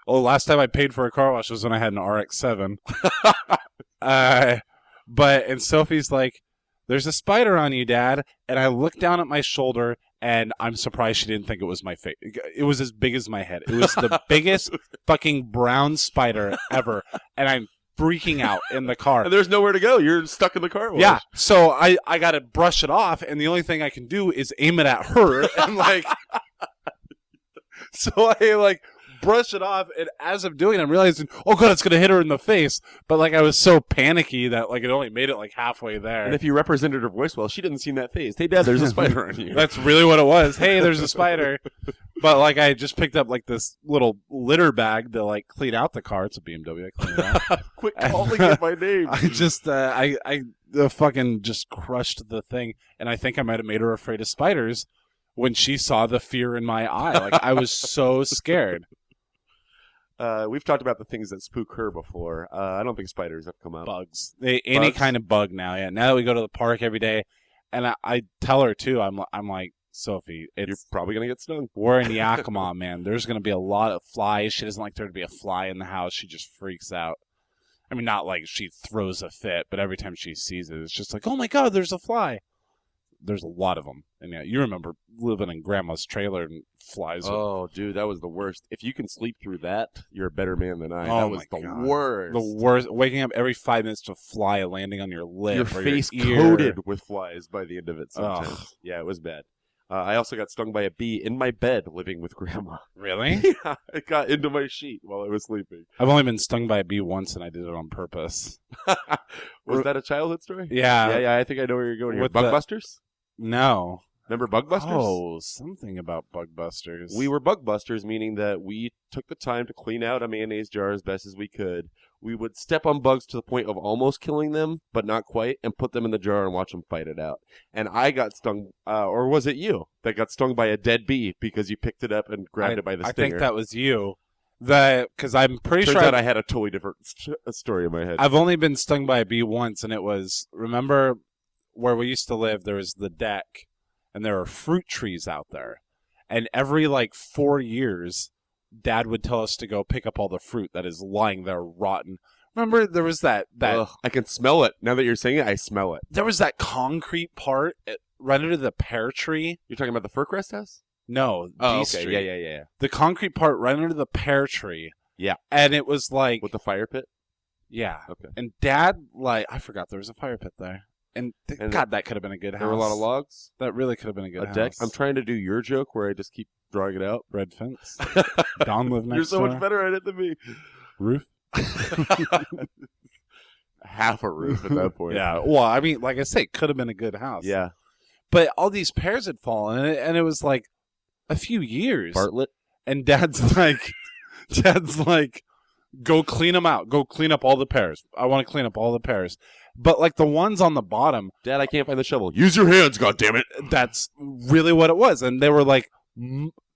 [SPEAKER 3] Well, last time I paid for a car wash was when I had an RX-7. And Sophie's like, there's a spider on you, Dad. And I look down at my shoulder, and I'm surprised she didn't think it was my face. It was as big as my head. It was the biggest fucking brown spider ever. And I'm freaking out in the car.
[SPEAKER 4] And there's nowhere to go. You're stuck in the car wash.
[SPEAKER 3] Yeah. So I got to brush it off, and the only thing I can do is aim it at her. And so I brush it off, and as I'm doing it, I'm realizing, oh god, it's gonna hit her in the face. But I was so panicky that it only made it halfway there.
[SPEAKER 4] And if you represented her voice well, she didn't seem that phased. Hey, Dad, there's a spider on you.
[SPEAKER 3] That's really what it was. Hey, there's a spider. But I just picked up this little litter bag to clean out the car. It's a BMW. I clean it out.
[SPEAKER 4] Quit calling it my name.
[SPEAKER 3] I just I fucking just crushed the thing, and I think I might have made her afraid of spiders when she saw the fear in my eye. I was so scared.
[SPEAKER 4] We've talked about the things that spook her before. I don't think spiders have come up.
[SPEAKER 3] Bugs. Any kind of bug now. Yeah. Now that we go to the park every day, and I tell her too. I'm like, Sophie,
[SPEAKER 4] You're probably gonna get stung.
[SPEAKER 3] we're in Yakima, man. There's gonna be a lot of flies. She doesn't like there to be a fly in the house. She just freaks out. I mean, not like she throws a fit, but every time she sees it, it's just like, oh my god, there's a fly. There's a lot of them. And yeah, you remember living in Grandma's trailer and flies.
[SPEAKER 4] Oh, dude, that was the worst. If you can sleep through that, you're a better man than I.
[SPEAKER 3] Oh,
[SPEAKER 4] that was
[SPEAKER 3] my
[SPEAKER 4] the
[SPEAKER 3] God.
[SPEAKER 4] worst.
[SPEAKER 3] The worst. Waking up every 5 minutes to a fly landing on your lip
[SPEAKER 4] Your
[SPEAKER 3] or
[SPEAKER 4] face
[SPEAKER 3] your ear.
[SPEAKER 4] coated with flies by the end of it sometimes.
[SPEAKER 3] Ugh.
[SPEAKER 4] Yeah, it was bad. I also got stung by a bee in my bed living with Grandma.
[SPEAKER 3] Really?
[SPEAKER 4] Yeah, it got into my sheet while I was sleeping.
[SPEAKER 3] I've only been stung by a bee once, and I did it on purpose.
[SPEAKER 4] Was that a childhood story?
[SPEAKER 3] Yeah.
[SPEAKER 4] Yeah, I think I know where you're going here.
[SPEAKER 3] With
[SPEAKER 4] Bugbusters?
[SPEAKER 3] No.
[SPEAKER 4] Remember Bugbusters?
[SPEAKER 3] Oh, something about Bugbusters.
[SPEAKER 4] We were Bugbusters, meaning that we took the time to clean out a mayonnaise jar as best as we could. We would step on bugs to the point of almost killing them, but not quite, and put them in the jar and watch them fight it out. And I got stung, or was it you that got stung by a dead bee because you picked it up and grabbed it by the stinger?
[SPEAKER 3] I think that was you. Because I'm pretty
[SPEAKER 4] Turns
[SPEAKER 3] sure
[SPEAKER 4] out I had a totally different story in my head.
[SPEAKER 3] I've only been stung by a bee once, and it was, remember where we used to live, there was the deck, and there are fruit trees out there. And every, 4 years, Dad would tell us to go pick up all the fruit that is lying there rotten. Remember, there was that
[SPEAKER 4] Ugh, I can smell it. Now that you're saying it, I smell it.
[SPEAKER 3] there was that concrete part right under the pear tree.
[SPEAKER 4] You're talking about the Furcrest house?
[SPEAKER 3] No,
[SPEAKER 4] Oh,
[SPEAKER 3] D
[SPEAKER 4] okay.
[SPEAKER 3] Street.
[SPEAKER 4] Yeah.
[SPEAKER 3] The concrete part right under the pear tree.
[SPEAKER 4] Yeah.
[SPEAKER 3] And it was like,
[SPEAKER 4] With the fire pit?
[SPEAKER 3] yeah.
[SPEAKER 4] Okay.
[SPEAKER 3] And Dad, I forgot there was a fire pit there. And,
[SPEAKER 4] And
[SPEAKER 3] God, that could have been a good house.
[SPEAKER 4] There were a lot of logs?
[SPEAKER 3] That really could have been a good
[SPEAKER 4] A
[SPEAKER 3] house.
[SPEAKER 4] deck? I'm trying to do your joke where I just keep drawing it out.
[SPEAKER 3] Red fence. Don lived next
[SPEAKER 4] You're so
[SPEAKER 3] door.
[SPEAKER 4] much better at it than me.
[SPEAKER 3] Roof.
[SPEAKER 4] Half a roof at that point.
[SPEAKER 3] Yeah. Well, I mean, like I say, could have been a good house.
[SPEAKER 4] Yeah.
[SPEAKER 3] But all these pears had fallen, and it was like a few years.
[SPEAKER 4] Bartlett?
[SPEAKER 3] And Dad's like, go clean them out. Go clean up all the pears. I want to clean up all the pears. But the ones on the bottom,
[SPEAKER 4] Dad, I can't find the shovel. Use your hands, goddammit.
[SPEAKER 3] that's really what it was. And they were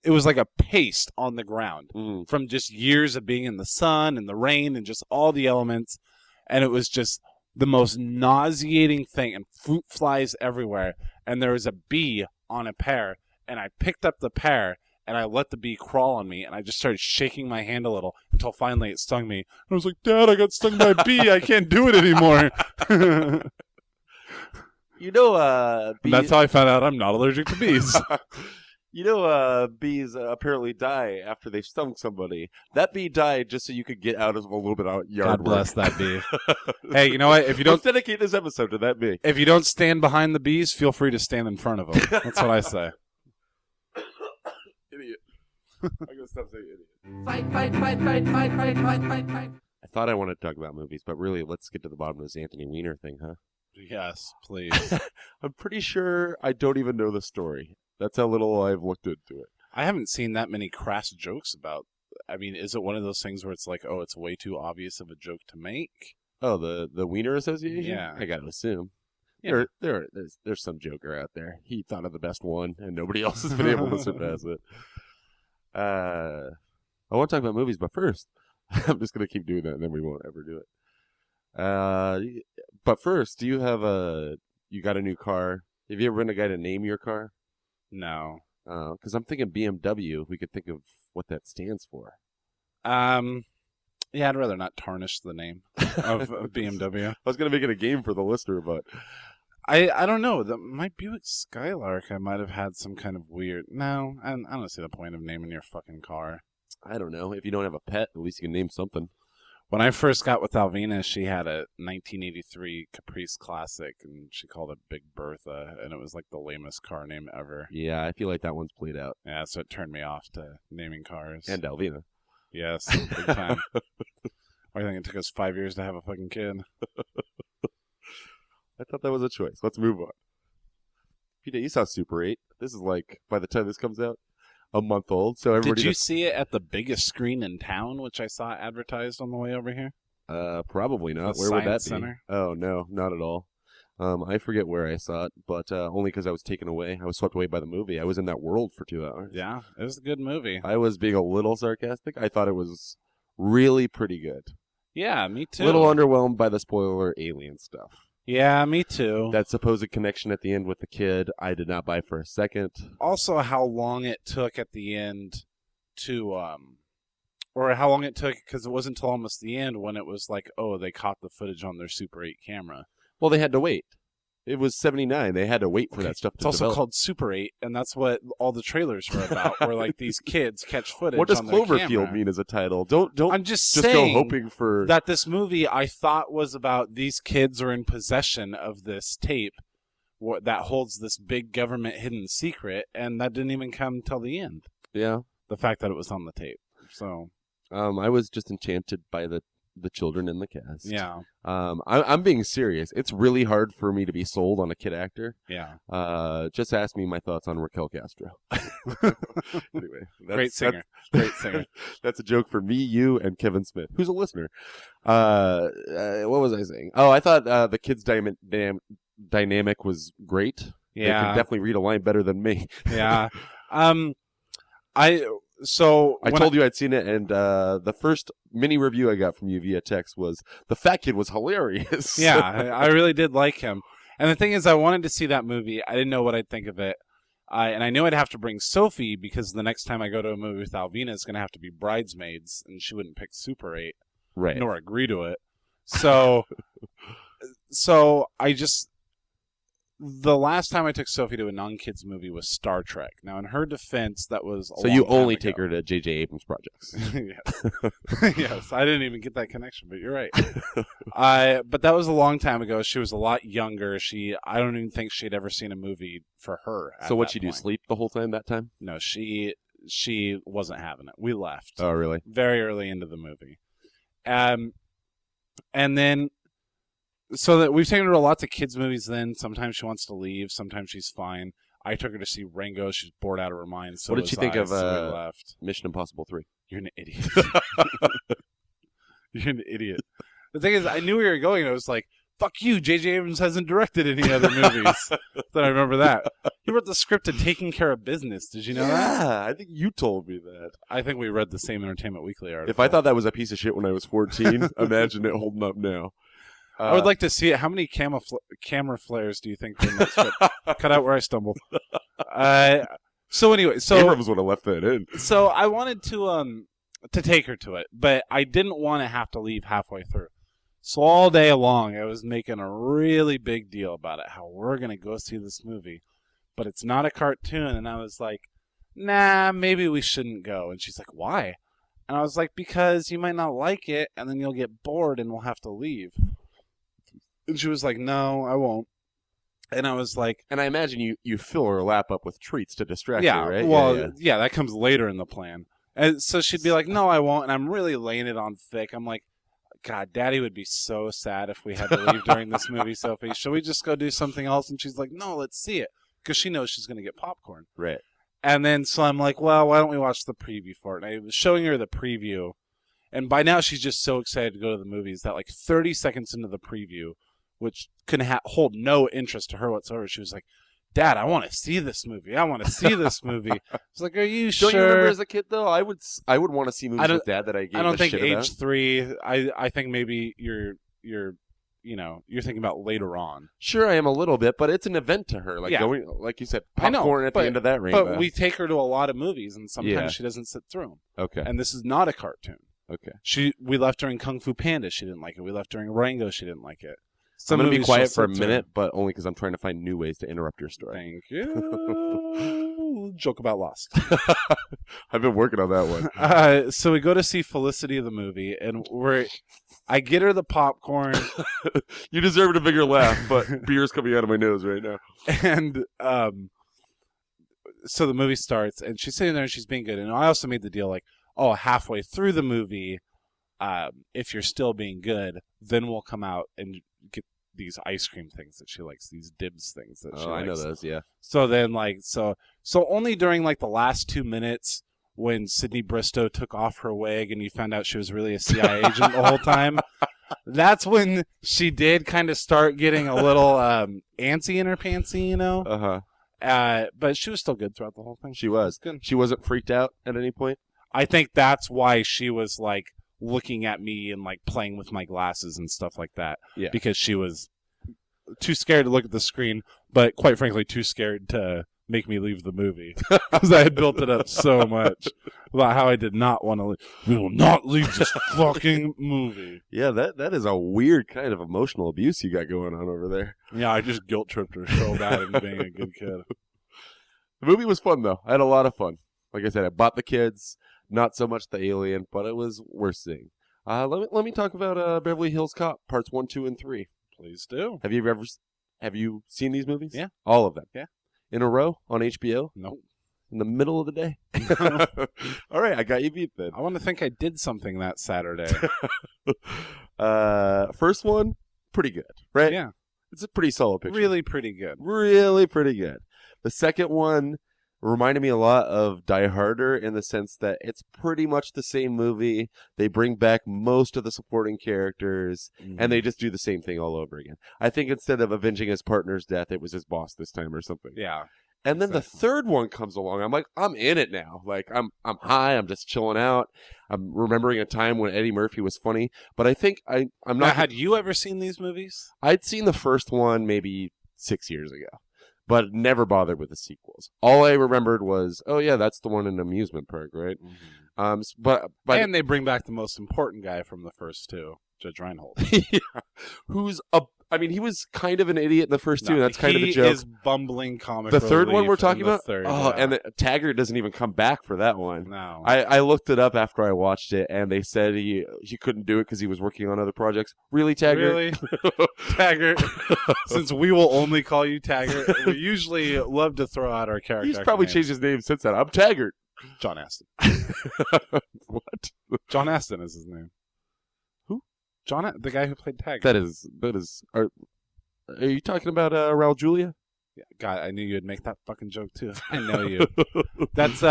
[SPEAKER 3] it was like a paste on the ground from just years of being in the sun and the rain and just all the elements. And it was just the most nauseating thing, and fruit flies everywhere. And there was a bee on a pear, and I picked up the pear, and I let the bee crawl on me, and I just started shaking my hand a little until finally it stung me. And I was like, Dad, I got stung by a bee. I can't do it anymore.
[SPEAKER 4] You know,
[SPEAKER 3] And that's how I found out I'm not allergic to bees.
[SPEAKER 4] You know, bees apparently die after they've stung somebody. That bee died just so you could get out of a little bit of yard
[SPEAKER 3] God bless
[SPEAKER 4] work.
[SPEAKER 3] that bee. Hey, you know what? If you don't
[SPEAKER 4] Let's dedicate this episode to that bee.
[SPEAKER 3] If you don't stand behind the bees, feel free to stand in front of them. That's what I say.
[SPEAKER 4] Idiot. I'm gonna stop saying idiot.
[SPEAKER 2] Fight, fight, fight, fight, fight, fight, fight, fight, fight.
[SPEAKER 4] I thought I wanted to talk about movies, but really, let's get to the bottom of this Anthony Weiner thing, huh?
[SPEAKER 3] Yes, please.
[SPEAKER 4] I'm pretty sure I don't even know the story. That's how little I've looked into it.
[SPEAKER 3] I haven't seen that many crass jokes about. I mean, is it one of those things where it's like, oh, it's way too obvious of a joke to make?
[SPEAKER 4] Oh, the Weiner Association?
[SPEAKER 3] Yeah.
[SPEAKER 4] I gotta assume.
[SPEAKER 3] Yeah.
[SPEAKER 4] There's some joker out there. He thought of the best one, and nobody else has been able to surpass it. I want to talk about movies, but first, I'm just going to keep doing that, and then we won't ever do it. But first, you got a new car. Have you ever been a guy to name your car?
[SPEAKER 3] No.
[SPEAKER 4] Because I'm thinking BMW. We could think of what that stands for.
[SPEAKER 3] Yeah, I'd rather not tarnish the name of BMW.
[SPEAKER 4] I was going to make it a game for the listener, but
[SPEAKER 3] I don't know. My Buick Skylark, I might have had some kind of weird. No, I don't see the point of naming your fucking car.
[SPEAKER 4] I don't know. If you don't have a pet, at least you can name something.
[SPEAKER 3] When I first got with Alvina, she had a 1983 Caprice Classic, and she called it Big Bertha, and it was like the lamest car name ever.
[SPEAKER 4] Yeah, I feel like that one's played out.
[SPEAKER 3] Yeah, so it turned me off to naming cars.
[SPEAKER 4] And Alvina.
[SPEAKER 3] Yes, big time. I think it took us 5 years to have a fucking kid.
[SPEAKER 4] I thought that was a choice. Let's move on. Peter, you saw Super 8. This is by the time this comes out, a month old. So everybody
[SPEAKER 3] Did you see it at the biggest screen in town, which I saw advertised on the way over here?
[SPEAKER 4] Probably not.
[SPEAKER 3] The
[SPEAKER 4] Where would that
[SPEAKER 3] Science
[SPEAKER 4] be?
[SPEAKER 3] Center?
[SPEAKER 4] Oh, no, not at all. I forget where I saw it, but only because I was taken away. I was swept away by the movie. I was in that world for 2 hours.
[SPEAKER 3] Yeah, it was a good movie.
[SPEAKER 4] I was being a little sarcastic. I thought it was really pretty good.
[SPEAKER 3] Yeah, me too.
[SPEAKER 4] A little underwhelmed by the spoiler alien stuff.
[SPEAKER 3] Yeah, me too.
[SPEAKER 4] That supposed connection at the end with the kid, I did not buy for a second.
[SPEAKER 3] Also, how long it took at the end to, or how long it took, because it wasn't until almost the end when it was like, oh, they caught the footage on their Super 8 camera.
[SPEAKER 4] Well, they had to wait. It was 79. They had to wait for that stuff to
[SPEAKER 3] develop. It's also called Super 8, and that's what all the trailers were about, where like these kids catch footage
[SPEAKER 4] What does
[SPEAKER 3] on their
[SPEAKER 4] Cloverfield
[SPEAKER 3] camera.
[SPEAKER 4] mean as a title? Don't
[SPEAKER 3] I'm just
[SPEAKER 4] go
[SPEAKER 3] saying
[SPEAKER 4] hoping for
[SPEAKER 3] that this movie I thought was about these kids are in possession of this tape that holds this big government hidden secret, and that didn't even come till the end.
[SPEAKER 4] Yeah.
[SPEAKER 3] The fact that it was on the tape. So
[SPEAKER 4] I was just enchanted by the children in the cast.
[SPEAKER 3] yeah.
[SPEAKER 4] I'm being serious. It's really hard for me to be sold on a kid actor.
[SPEAKER 3] Yeah.
[SPEAKER 4] Just ask me my thoughts on Raquel Castro. Anyway,
[SPEAKER 3] Great singer. Great singer.
[SPEAKER 4] That's a joke for me, you, and Kevin Smith, who's a listener. What was I saying? Oh, I thought the kids' dynamic was great.
[SPEAKER 3] Yeah.
[SPEAKER 4] They can definitely read a line better than me.
[SPEAKER 3] Yeah. I told
[SPEAKER 4] you I'd seen it, and the first mini review I got from you via text was the fat kid was hilarious.
[SPEAKER 3] Yeah, I really did like him. And the thing is, I wanted to see that movie. I didn't know what I'd think of it. And I knew I'd have to bring Sophie because the next time I go to a movie with Alvina, it's going to have to be Bridesmaids, and she wouldn't pick Super 8,
[SPEAKER 4] right?
[SPEAKER 3] Nor agree to it. So, I just... The last time I took Sophie to a non-kids movie was Star Trek. Now, in her defense, that was
[SPEAKER 4] So you only take her to J.J. Abrams projects.
[SPEAKER 3] Yes. Yes, I didn't even get that connection, but you're right. But that was a long time ago. She was a lot younger. I don't even think she'd ever seen a movie for her.
[SPEAKER 4] So what'd she do, sleep the whole time that time?
[SPEAKER 3] No, she wasn't having it. We left.
[SPEAKER 4] Oh, really?
[SPEAKER 3] Very early into the movie. And then... So that we've taken her to lots of kids' movies then. Sometimes she wants to leave. Sometimes she's fine. I took her to see Rango. She's bored out of her mind. So
[SPEAKER 4] what did she think of
[SPEAKER 3] so we left.
[SPEAKER 4] Mission Impossible 3?
[SPEAKER 3] You're an idiot. You're an idiot. The thing is, I knew we were going, and I was like, fuck you, J.J. Abrams hasn't directed any other movies. Then I remember that. He wrote the script to Taking Care of Business. Did you know that?
[SPEAKER 4] Yeah, I think you told me that.
[SPEAKER 3] I think we read the same Entertainment Weekly article.
[SPEAKER 4] If I thought that was a piece of shit when I was 14, imagine it holding up now.
[SPEAKER 3] I would like to see it. How many camera flares do you think were in that script? Cut out where I stumbled. So anyway,
[SPEAKER 4] Abrams would have left that in.
[SPEAKER 3] So I wanted to take her to it, but I didn't want to have to leave halfway through. So all day long, I was making a really big deal about it, how we're gonna go see this movie, but it's not a cartoon. And I was like, nah, maybe we shouldn't go. And she's like, why? And I was like, because you might not like it, and then you'll get bored, and we'll have to leave. And she was like, no, I won't. And I was like...
[SPEAKER 4] And I imagine you fill her lap up with treats to distract
[SPEAKER 3] her,
[SPEAKER 4] right?
[SPEAKER 3] Well, yeah, that comes later in the plan. And so she'd be like, no, I won't. And I'm really laying it on thick. I'm like, God, Daddy would be so sad if we had to leave during this movie, Sophie. Should we just go do something else? And she's like, no, let's see it. Because she knows she's going to get popcorn.
[SPEAKER 4] Right.
[SPEAKER 3] And then so I'm like, well, why don't we watch the preview for it? And I was showing her the preview. And by now she's just so excited to go to the movies that like 30 seconds into the preview, which couldn't hold no interest to her whatsoever, she was like, Dad, I want to see this movie. I want to see this movie. I was like, are you sure?
[SPEAKER 4] Don't you remember as a kid, though? I would want to see movies with Dad that I gave
[SPEAKER 3] I don't
[SPEAKER 4] a
[SPEAKER 3] think
[SPEAKER 4] shit
[SPEAKER 3] age
[SPEAKER 4] about.
[SPEAKER 3] 3. I think maybe you're thinking about later on.
[SPEAKER 4] Sure, I am a little bit, but it's an event to her. Like going, like you said, popcorn at the end of that rainbow.
[SPEAKER 3] But we take her to a lot of movies, and sometimes she doesn't sit through them.
[SPEAKER 4] Okay.
[SPEAKER 3] And this is not a cartoon.
[SPEAKER 4] Okay.
[SPEAKER 3] We left during Kung Fu Panda. She didn't like it. We left during Rango. She didn't like it.
[SPEAKER 4] I'm going to be quiet for a minute, but only because I'm trying to find new ways to interrupt your story.
[SPEAKER 3] Thank you. Joke about Lost.
[SPEAKER 4] I've been working on that one.
[SPEAKER 3] So we go to see Felicity the movie, and I get her the popcorn.
[SPEAKER 4] You deserve a bigger laugh, but beer's coming out of my nose right now.
[SPEAKER 3] And so the movie starts, and she's sitting there, and she's being good. And I also made the deal like, oh, halfway through the movie, if you're still being good, then we'll come out and get these ice cream things that she likes, these dibs things that she likes.
[SPEAKER 4] I know those, yeah.
[SPEAKER 3] So then, so only during like the last 2 minutes when Sydney Bristow took off her wig and you found out she was really a CIA agent the whole time, that's when she did kind of start getting a little antsy in her pantsy, you know?
[SPEAKER 4] Uh-huh.
[SPEAKER 3] But she was still good throughout the whole thing.
[SPEAKER 4] She was.
[SPEAKER 3] Good.
[SPEAKER 4] She wasn't freaked out at any point?
[SPEAKER 3] I think that's why she was like, looking at me and like playing with my glasses and stuff like that.
[SPEAKER 4] Yeah.
[SPEAKER 3] Because she was too scared to look at the screen, but quite frankly, too scared to make me leave the movie because I had built it up so much about how I did not want to leave. We will not leave this fucking movie.
[SPEAKER 4] Yeah, that is a weird kind of emotional abuse you got going on over there.
[SPEAKER 3] Yeah, I just guilt tripped her so bad into being a good kid.
[SPEAKER 4] The movie was fun, though. I had a lot of fun. Like I said, I bought the kids, not so much the alien, but it was worth seeing. Let me talk about Beverly Hills Cop, parts 1, 2, and 3.
[SPEAKER 3] Please do.
[SPEAKER 4] Have you seen these movies?
[SPEAKER 3] Yeah.
[SPEAKER 4] All of them?
[SPEAKER 3] Yeah.
[SPEAKER 4] In a row on HBO?
[SPEAKER 3] Nope.
[SPEAKER 4] In the middle of the day? All right, I got you beat then.
[SPEAKER 3] I want to think I did something that Saturday.
[SPEAKER 4] First one, pretty good, right?
[SPEAKER 3] Yeah.
[SPEAKER 4] It's a pretty solid picture.
[SPEAKER 3] Really pretty good.
[SPEAKER 4] Really pretty good. The second one reminded me a lot of Die Harder in the sense that it's pretty much the same movie. They bring back most of the supporting characters, and they just do the same thing all over again. I think instead of avenging his partner's death, it was his boss this time or something.
[SPEAKER 3] Yeah.
[SPEAKER 4] And then the third one comes along. I'm like, I'm in it now. Like, I'm high. I'm just chilling out. I'm remembering a time when Eddie Murphy was funny. But I think I'm not.
[SPEAKER 3] Now, had you ever seen these movies?
[SPEAKER 4] I'd seen the first one maybe 6 years ago, but never bothered with the sequels. All I remembered was, oh yeah, that's the one in an amusement park, right?
[SPEAKER 3] Mm-hmm.
[SPEAKER 4] But
[SPEAKER 3] and they bring back the most important guy from the first two, Judge Reinhold.
[SPEAKER 4] Yeah. He was kind of an idiot in the first two, and that's kind of the joke.
[SPEAKER 3] He is bumbling comic
[SPEAKER 4] The third one
[SPEAKER 3] relief
[SPEAKER 4] we're talking
[SPEAKER 3] in the
[SPEAKER 4] about?
[SPEAKER 3] third,
[SPEAKER 4] And Taggart doesn't even come back for that one.
[SPEAKER 3] No.
[SPEAKER 4] I looked it up after I watched it, and they said he couldn't do it because he was working on other projects. Really, Taggart?
[SPEAKER 3] Really? Taggart? Since we will only call you Taggart, we usually love to throw out our character.
[SPEAKER 4] He's probably changed his name since then. I'm Taggart.
[SPEAKER 3] John Aston.
[SPEAKER 4] What?
[SPEAKER 3] John Aston is his name.
[SPEAKER 4] Who?
[SPEAKER 3] The guy who played Taggart.
[SPEAKER 4] That is. Are you talking about Raul Julia?
[SPEAKER 3] Yeah, God, I knew you'd make that fucking joke too. I know you. That's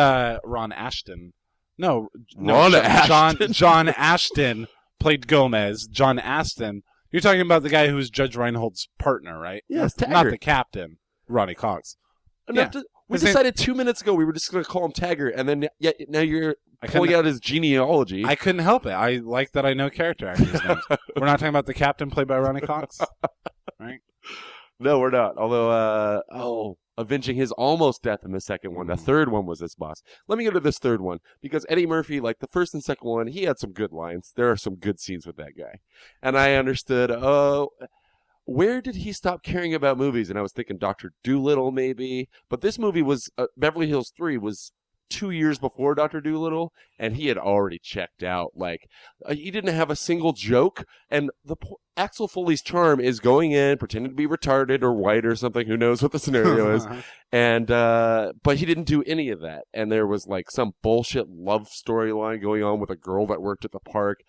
[SPEAKER 3] Ron Ashton. No,
[SPEAKER 4] Ashton.
[SPEAKER 3] John Ashton played Gomez. John Aston. You're talking about the guy who's Judge Reinhold's partner, right?
[SPEAKER 4] Yes,
[SPEAKER 3] not
[SPEAKER 4] Taggart.
[SPEAKER 3] the captain, Ronnie Cox.
[SPEAKER 4] We decided 2 minutes ago we were just going to call him Taggart, and then now you're pulling out his genealogy.
[SPEAKER 3] I couldn't help it. I like that I know character actors' names. We're not talking about the captain played by Ronnie Cox, right?
[SPEAKER 4] No, we're not. Although, avenging his almost death in the second one. The third one was his boss. Let me go to this third one, because Eddie Murphy, like the first and second one, he had some good lines. There are some good scenes with that guy. And I understood, where did he stop caring about movies? And I was thinking Dr. Dolittle, maybe. But this movie was, Beverly Hills 3 was 2 years before Dr. Dolittle, and he had already checked out. Like, he didn't have a single joke, and Axel Foley's charm is going in, pretending to be retarded or white or something, who knows what the scenario is, and, but he didn't do any of that, and there was, like, some bullshit love storyline going on with a girl that worked at the park.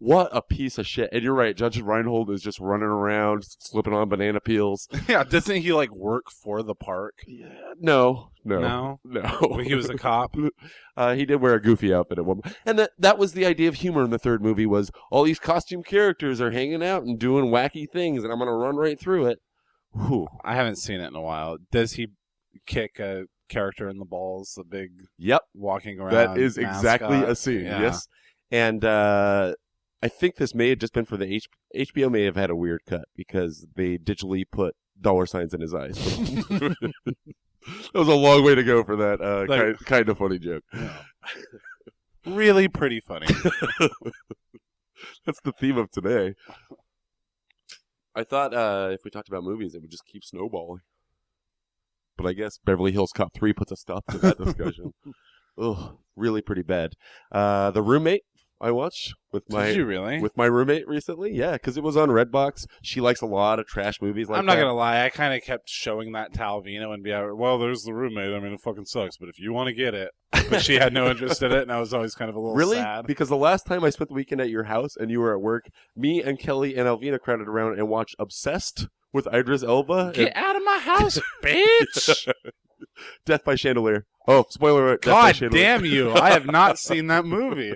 [SPEAKER 4] What a piece of shit. And you're right, Judge Reinhold is just running around, slipping on banana peels.
[SPEAKER 3] Yeah, doesn't he, like, work for the park?
[SPEAKER 4] Yeah, no.
[SPEAKER 3] He was a cop?
[SPEAKER 4] He did wear a goofy outfit at one point. And that was the idea of humor in the third movie, was all these costume characters are hanging out and doing wacky things, and I'm going to run right through it. Whew.
[SPEAKER 3] I haven't seen it in a while. Does he kick a character in the balls, the big walking around
[SPEAKER 4] That is
[SPEAKER 3] mascot?
[SPEAKER 4] exactly a scene, yes. And I think this may have just been for the HBO may have had a weird cut because they digitally put dollar signs in his eyes. That was a long way to go for that kind of funny joke.
[SPEAKER 3] Yeah. Really pretty funny.
[SPEAKER 4] That's the theme of today. I thought if we talked about movies, it would just keep snowballing. But I guess Beverly Hills Cop 3 puts a stop to that discussion. Ugh, really pretty bad. The Roommate I watched with my
[SPEAKER 3] Did you really?
[SPEAKER 4] With my roommate recently, yeah, because it was on Redbox. She likes a lot of trash movies like that.
[SPEAKER 3] I'm not gonna lie, I kind of kept showing that to Alvina and be like, well, there's The Roommate. I mean, it fucking sucks, but if you want to get it, but she had no interest in it, and I was always kind of a little sad.
[SPEAKER 4] Because the last time I spent the weekend at your house and you were at work, me and Kelly and Alvina crowded around and watched Obsessed with Idris Elba.
[SPEAKER 3] Get out of my house, bitch!
[SPEAKER 4] Death by Chandelier. Oh, spoiler alert.
[SPEAKER 3] God damn you. I have not seen that movie.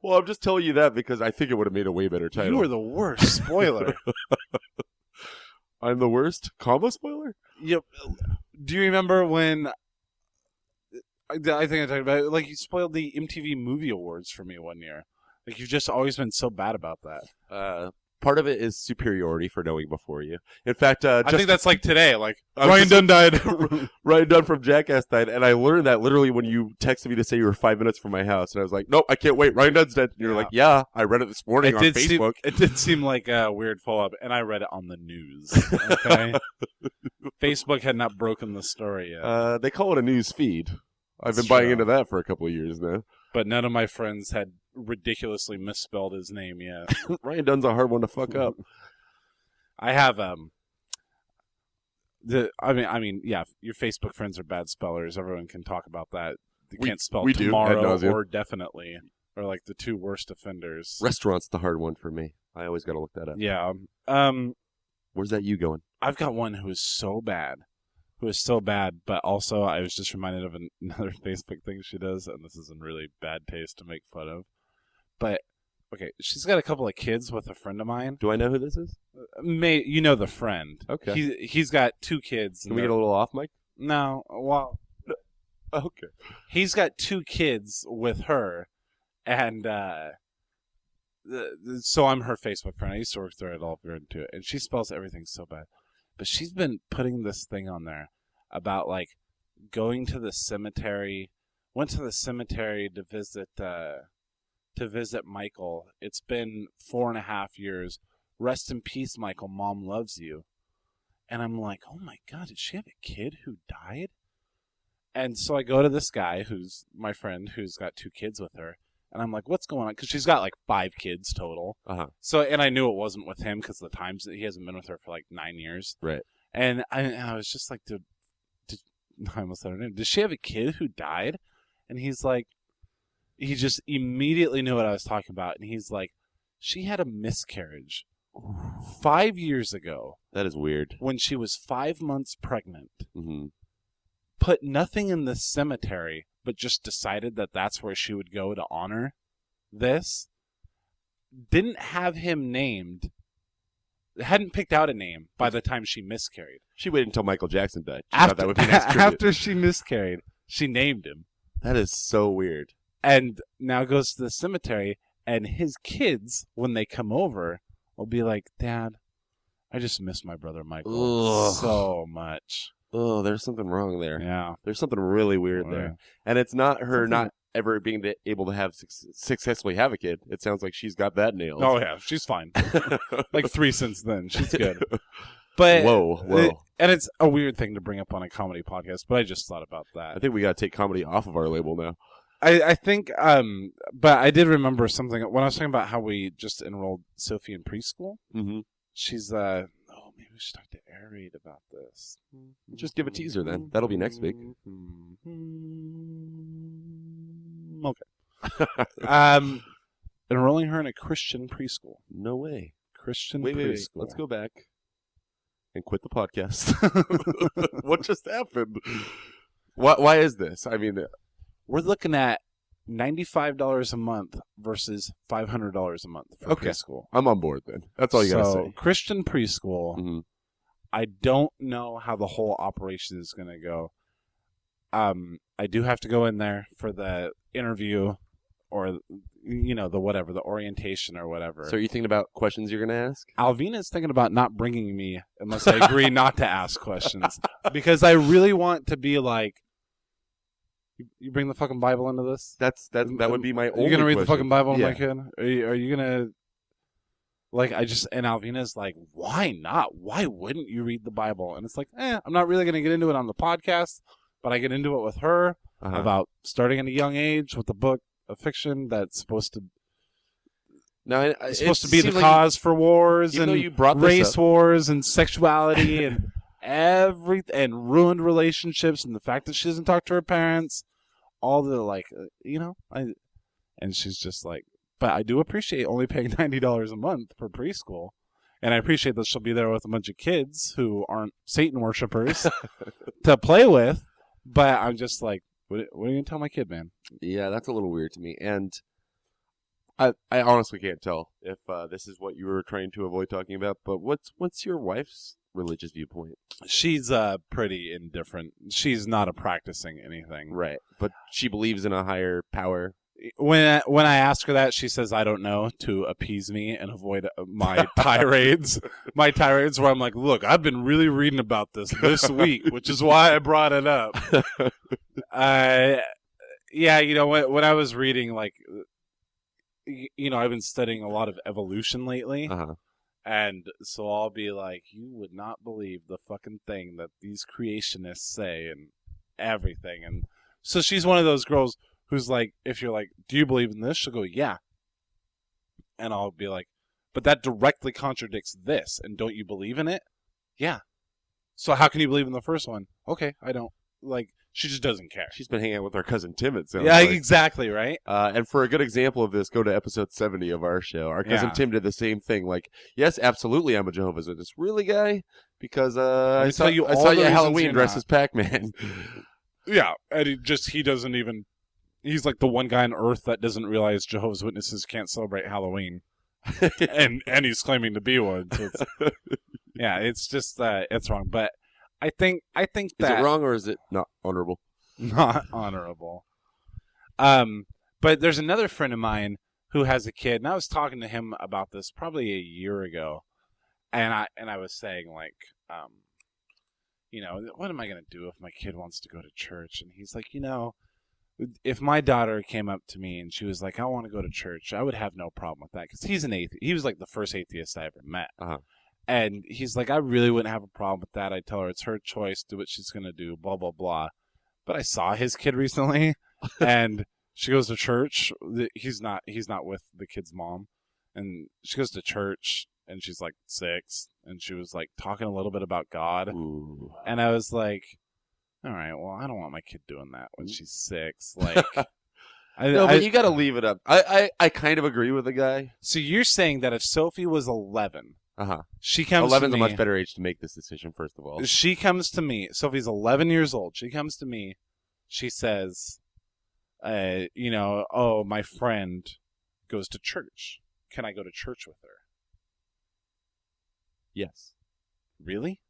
[SPEAKER 4] Well, I'm just telling you that because I think it would have made a way better title.
[SPEAKER 3] You were the worst spoiler.
[SPEAKER 4] I'm the worst? Combo spoiler?
[SPEAKER 3] Yep. Do you remember when... I think I talked about it. Like, you spoiled the MTV Movie Awards for me one year. Like, you've just always been so bad about that.
[SPEAKER 4] Part of it is superiority for knowing before you. In fact,
[SPEAKER 3] I think that's like today. Like,
[SPEAKER 4] Ryan Dunn died. Ryan Dunn from Jackass died, and I learned that literally when you texted me to say you were 5 minutes from my house, and I was like, nope, I can't wait. Ryan Dunn's dead. And you're like, yeah, I read it this morning on Facebook.
[SPEAKER 3] It did seem like a weird follow-up, and I read it on the news. Okay, Facebook had not broken the story yet.
[SPEAKER 4] They call it a news feed. I've been buying into that for a couple of years now.
[SPEAKER 3] But none of my friends had ridiculously misspelled his name yet.
[SPEAKER 4] Ryan Dunn's a hard one to fuck up.
[SPEAKER 3] I have yeah, your Facebook friends are bad spellers. Everyone can talk about that. They can't spell tomorrow or definitely, or like the two worst offenders.
[SPEAKER 4] Restaurant's the hard one for me. I always got to look that up.
[SPEAKER 3] Yeah.
[SPEAKER 4] Where's that you going?
[SPEAKER 3] I've got one who is so bad. But also I was just reminded of another Facebook thing she does, and this is in really bad taste to make fun of. But, okay, she's got a couple of kids with a friend of mine.
[SPEAKER 4] Do I know who this is?
[SPEAKER 3] You know the friend.
[SPEAKER 4] Okay.
[SPEAKER 3] He's got 2 kids.
[SPEAKER 4] Can we get a little off, Mike?
[SPEAKER 3] No. Well.
[SPEAKER 4] Okay.
[SPEAKER 3] He's got 2 kids with her, and so I'm her Facebook friend. I used to work there at all into it, and she spells everything so bad. But she's been putting this thing on there about, like, going to the cemetery. Went to the cemetery to visit Michael. It's been 4.5 years. Rest in peace, Michael. Mom loves you. And I'm like, oh my God, did she have a kid who died? And so I go to this guy who's my friend who's got 2 kids with her. And I'm like, what's going on? Because she's got like 5 kids total.
[SPEAKER 4] Uh-huh.
[SPEAKER 3] So, and I knew it wasn't with him because the times that he hasn't been with her for like 9 years.
[SPEAKER 4] Right.
[SPEAKER 3] And I was just like, I almost said her name. Did she have a kid who died? And he's like, he just immediately knew what I was talking about. And he's like, she had a miscarriage 5 years ago.
[SPEAKER 4] That is weird.
[SPEAKER 3] When she was 5 months pregnant.
[SPEAKER 4] Mm-hmm.
[SPEAKER 3] Put nothing in the cemetery, but just decided that that's where she would go to honor this. Didn't have him named. Hadn't picked out a name by the time she miscarried.
[SPEAKER 4] She waited until Michael Jackson died. She thought that would be nice tribute.
[SPEAKER 3] After she miscarried, she named him.
[SPEAKER 4] That is so weird.
[SPEAKER 3] And now goes to the cemetery, and his kids, when they come over, will be like, Dad, I just miss my brother Michael so much.
[SPEAKER 4] Oh, there's something wrong there.
[SPEAKER 3] Yeah.
[SPEAKER 4] There's something really weird there. And it's not her not ever being able to have successfully have a kid. It sounds like she's got that nailed.
[SPEAKER 3] Oh, yeah. She's fine. Like 3 since then. She's good. But
[SPEAKER 4] Whoa.
[SPEAKER 3] And it's a weird thing to bring up on a comedy podcast, but I just thought about that.
[SPEAKER 4] I think we got to take comedy off of our label now.
[SPEAKER 3] I think, but I did remember something when I was talking about how we just enrolled Sophie in preschool.
[SPEAKER 4] Mm-hmm.
[SPEAKER 3] She's, maybe we should talk to Air Raid about this.
[SPEAKER 4] Just give a teaser then. That'll be next week.
[SPEAKER 3] Okay. Enrolling her in a Christian preschool.
[SPEAKER 4] No way.
[SPEAKER 3] Christian
[SPEAKER 4] preschool. Wait. Let's go back and quit the podcast. What just happened? Why is this? I mean,
[SPEAKER 3] we're looking at $95 a month versus $500 a month for preschool.
[SPEAKER 4] I'm on board then. That's all you gotta say.
[SPEAKER 3] Christian preschool.
[SPEAKER 4] Mm-hmm.
[SPEAKER 3] I don't know how the whole operation is going to go. I do have to go in there for the interview or, the orientation or whatever.
[SPEAKER 4] So are you thinking about questions you're going to ask?
[SPEAKER 3] Alvina's thinking about not bringing me unless I agree not to ask questions. Because I really want to be like, you bring the fucking Bible into this?
[SPEAKER 4] That would be my only
[SPEAKER 3] You're going to read
[SPEAKER 4] question.
[SPEAKER 3] the fucking Bible, my kid? Are you going to... Like, and Alvina's like, why not? Why wouldn't you read the Bible? And it's like, I'm not really going to get into it on the podcast, but I get into it with her about starting at a young age with a book of fiction that's supposed to be the cause for wars and race wars and sexuality and and ruined relationships and the fact that she doesn't talk to her parents, all the and she's just like, but I do appreciate only paying $90 a month for preschool. And I appreciate that she'll be there with a bunch of kids who aren't Satan worshipers to play with. But I'm just like, what are you going to tell my kid, man?
[SPEAKER 4] Yeah, that's a little weird to me. And I honestly can't tell if this is what you were trying to avoid talking about. But what's your wife's religious viewpoint?
[SPEAKER 3] She's pretty indifferent. She's not practicing anything.
[SPEAKER 4] Right. But she believes in a higher power.
[SPEAKER 3] when I ask her that, she says I don't know, to appease me and avoid my tirades. My tirades where I'm like, look, I've been really reading about this week, which is why I brought it up. Yeah, you know, when I was reading, like, you know, I've been studying a lot of evolution lately.
[SPEAKER 4] Uh-huh.
[SPEAKER 3] And so I'll be like, you would not believe the fucking thing that these creationists say and everything. And so she's one of those girls who's like, if you're like, do you believe in this? She'll go, yeah. And I'll be like, but that directly contradicts this. And don't you believe in it? Yeah. So how can you believe in the first one? Okay, I don't. Like, she just doesn't care.
[SPEAKER 4] She's been hanging out with our cousin Tim, it sounds
[SPEAKER 3] Yeah,
[SPEAKER 4] like.
[SPEAKER 3] exactly, right?
[SPEAKER 4] And for a good example of this, go to episode 70 of our show. Our cousin
[SPEAKER 3] Yeah.
[SPEAKER 4] Tim did the same thing. Like, yes, absolutely, I'm a Jehovah's Witness. Really, guy? Because I saw you
[SPEAKER 3] all
[SPEAKER 4] at
[SPEAKER 3] the reasons
[SPEAKER 4] Halloween
[SPEAKER 3] you're
[SPEAKER 4] dressed
[SPEAKER 3] not.
[SPEAKER 4] as Pac-Man.
[SPEAKER 3] Yeah, and he doesn't even. He's like the one guy on Earth that doesn't realize Jehovah's Witnesses can't celebrate Halloween, and he's claiming to be one. So it's, yeah, it's just it's wrong. But I think
[SPEAKER 4] Is
[SPEAKER 3] that
[SPEAKER 4] it wrong or is it not honorable?
[SPEAKER 3] not honorable. But there's another friend of mine who has a kid, and I was talking to him about this probably a year ago, and I was saying, like, you know, what am I going to do if my kid wants to go to church? And he's like, you know, if my daughter came up to me and she was like, I want to go to church, I would have no problem with that, because he's an atheist. He was like the first atheist I ever met.
[SPEAKER 4] Uh-huh.
[SPEAKER 3] And he's like, I really wouldn't have a problem with that. I tell her it's her choice, do what she's going to do, blah, blah, blah. But I saw his kid recently, and she goes to church. He's not with the kid's mom. And she goes to church, and she's like 6, and she was like talking a little bit about God.
[SPEAKER 4] Ooh.
[SPEAKER 3] And I was like, all right, well, I don't want my kid doing that when she's 6. Like,
[SPEAKER 4] But you got to leave it up. I kind of agree with the guy.
[SPEAKER 3] So you're saying that if Sophie was 11,
[SPEAKER 4] Uh-huh.
[SPEAKER 3] she comes
[SPEAKER 4] 11's
[SPEAKER 3] to
[SPEAKER 4] a
[SPEAKER 3] me.
[SPEAKER 4] much better age to make this decision, first of all.
[SPEAKER 3] She comes to me. Sophie's 11 years old. She comes to me. She says, you know, oh, my friend goes to church. Can I go to church with her?
[SPEAKER 4] Yes.
[SPEAKER 3] Really?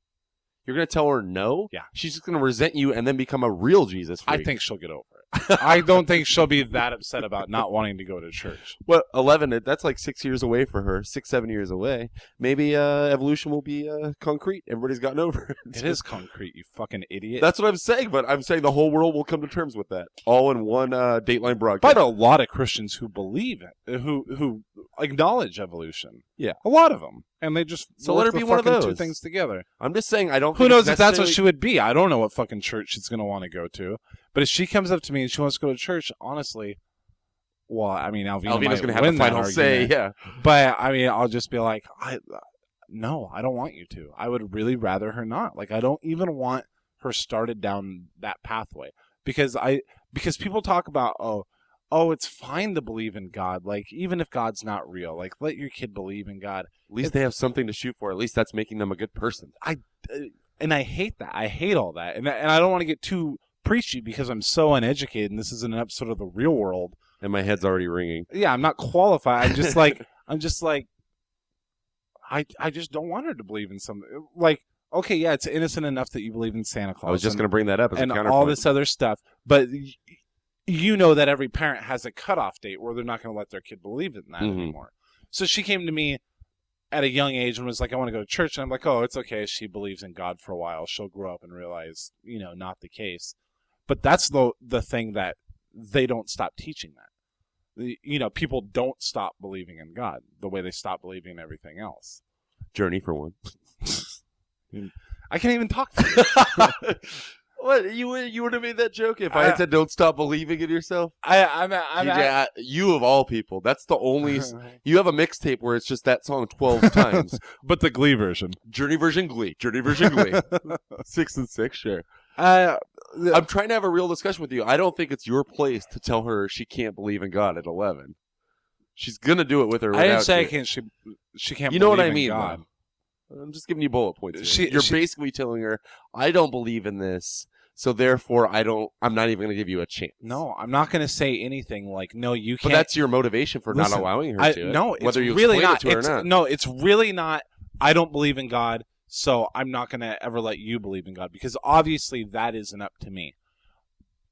[SPEAKER 4] You're going to tell her no?
[SPEAKER 3] Yeah.
[SPEAKER 4] She's just going to resent you and then become a real Jesus freak.
[SPEAKER 3] I think she'll get over it. I don't think she'll be that upset about not wanting to go to church.
[SPEAKER 4] Well, 11, that's like 6 years away for her. 6, 7 years away. Maybe evolution will be concrete. Everybody's gotten over it.
[SPEAKER 3] It is concrete, you fucking idiot.
[SPEAKER 4] That's what I'm saying, but I'm saying the whole world will come to terms with that. All in one Dateline broadcast.
[SPEAKER 3] But a lot of Christians who believe it, who acknowledge evolution.
[SPEAKER 4] Yeah.
[SPEAKER 3] A lot of them. And they just
[SPEAKER 4] So
[SPEAKER 3] work
[SPEAKER 4] let her
[SPEAKER 3] the
[SPEAKER 4] be one of
[SPEAKER 3] fucking two
[SPEAKER 4] those.
[SPEAKER 3] things together.
[SPEAKER 4] I'm just saying I don't
[SPEAKER 3] Who
[SPEAKER 4] think
[SPEAKER 3] knows
[SPEAKER 4] it's
[SPEAKER 3] if that's what
[SPEAKER 4] necessarily-
[SPEAKER 3] she would be? I don't know what fucking church she's going to want to go to. But if she comes up to me and she wants to go to church, honestly, well, I mean, Alvina
[SPEAKER 4] Alvina's
[SPEAKER 3] might
[SPEAKER 4] going to have
[SPEAKER 3] win
[SPEAKER 4] the
[SPEAKER 3] that
[SPEAKER 4] final say,
[SPEAKER 3] argument.
[SPEAKER 4] yeah.
[SPEAKER 3] But, I mean, I'll just be like, no, I don't want you to. I would really rather her not. Like, I don't even want her started down that pathway. Because people talk about, oh, it's fine to believe in God. Like, even if God's not real, like, let your kid believe in God.
[SPEAKER 4] At least they have something to shoot for. At least that's making them a good person.
[SPEAKER 3] And I hate that. I hate all that. And I don't want to get too preachy because I'm so uneducated and this isn't an episode of The Real World.
[SPEAKER 4] And my head's already ringing.
[SPEAKER 3] Yeah, I'm not qualified. I'm just like, I just don't want her to believe in something. Like, okay, yeah, it's innocent enough that you believe in Santa Claus.
[SPEAKER 4] I was just going to bring that up as a
[SPEAKER 3] and
[SPEAKER 4] counterpoint.
[SPEAKER 3] all this other stuff. But you know that every parent has a cutoff date where they're not going to let their kid believe in that anymore. So she came to me at a young age and was like, I want to go to church. And I'm like, oh, it's okay. She believes in God for a while. She'll grow up and realize, you know, not the case. But that's the thing that they don't stop teaching that. You know, people don't stop believing in God the way they stop believing in everything else.
[SPEAKER 4] Journey for one.
[SPEAKER 3] I can't even talk to you.
[SPEAKER 4] What? You would have made that joke if I had said don't stop believing in yourself? You of all people. That's the only... You have a mixtape where it's just that song 12 times.
[SPEAKER 3] But the Glee version.
[SPEAKER 4] Journey version Glee. Journey version Glee. 6 and 6, sure.
[SPEAKER 3] I'm
[SPEAKER 4] trying to have a real discussion with you. I don't think it's your place to tell her she can't believe in God at 11. She's going to do it with her.
[SPEAKER 3] I didn't say
[SPEAKER 4] you.
[SPEAKER 3] she can't.
[SPEAKER 4] You know what
[SPEAKER 3] believe
[SPEAKER 4] I
[SPEAKER 3] in
[SPEAKER 4] mean?
[SPEAKER 3] God.
[SPEAKER 4] Though. I'm just giving you bullet points. You're basically telling her, I don't believe in this, so therefore I'm not even going to give you a chance.
[SPEAKER 3] No, I'm not going to say anything like, no, you can't.
[SPEAKER 4] But that's your motivation for not allowing her to.
[SPEAKER 3] No, it's
[SPEAKER 4] whether you
[SPEAKER 3] really
[SPEAKER 4] explain
[SPEAKER 3] not.
[SPEAKER 4] it to her or not.
[SPEAKER 3] No, it's really not. I don't believe in God, so I'm not going to ever let you believe in God, because obviously that isn't up to me.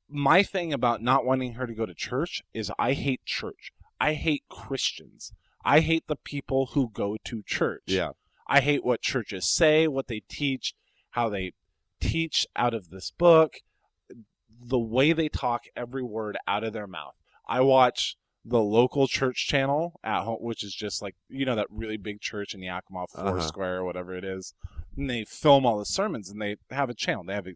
[SPEAKER 3] my thing about not wanting her to go to church is I hate church. I hate Christians. I hate the people who go to church.
[SPEAKER 4] Yeah.
[SPEAKER 3] I hate what churches say, what they teach, how they teach out of this book, the way they talk every word out of their mouth. I watch the local church channel at home, which is just like, that really big church in Yakima, Foursquare, or whatever it is. And they film all the sermons, and they have a channel. They have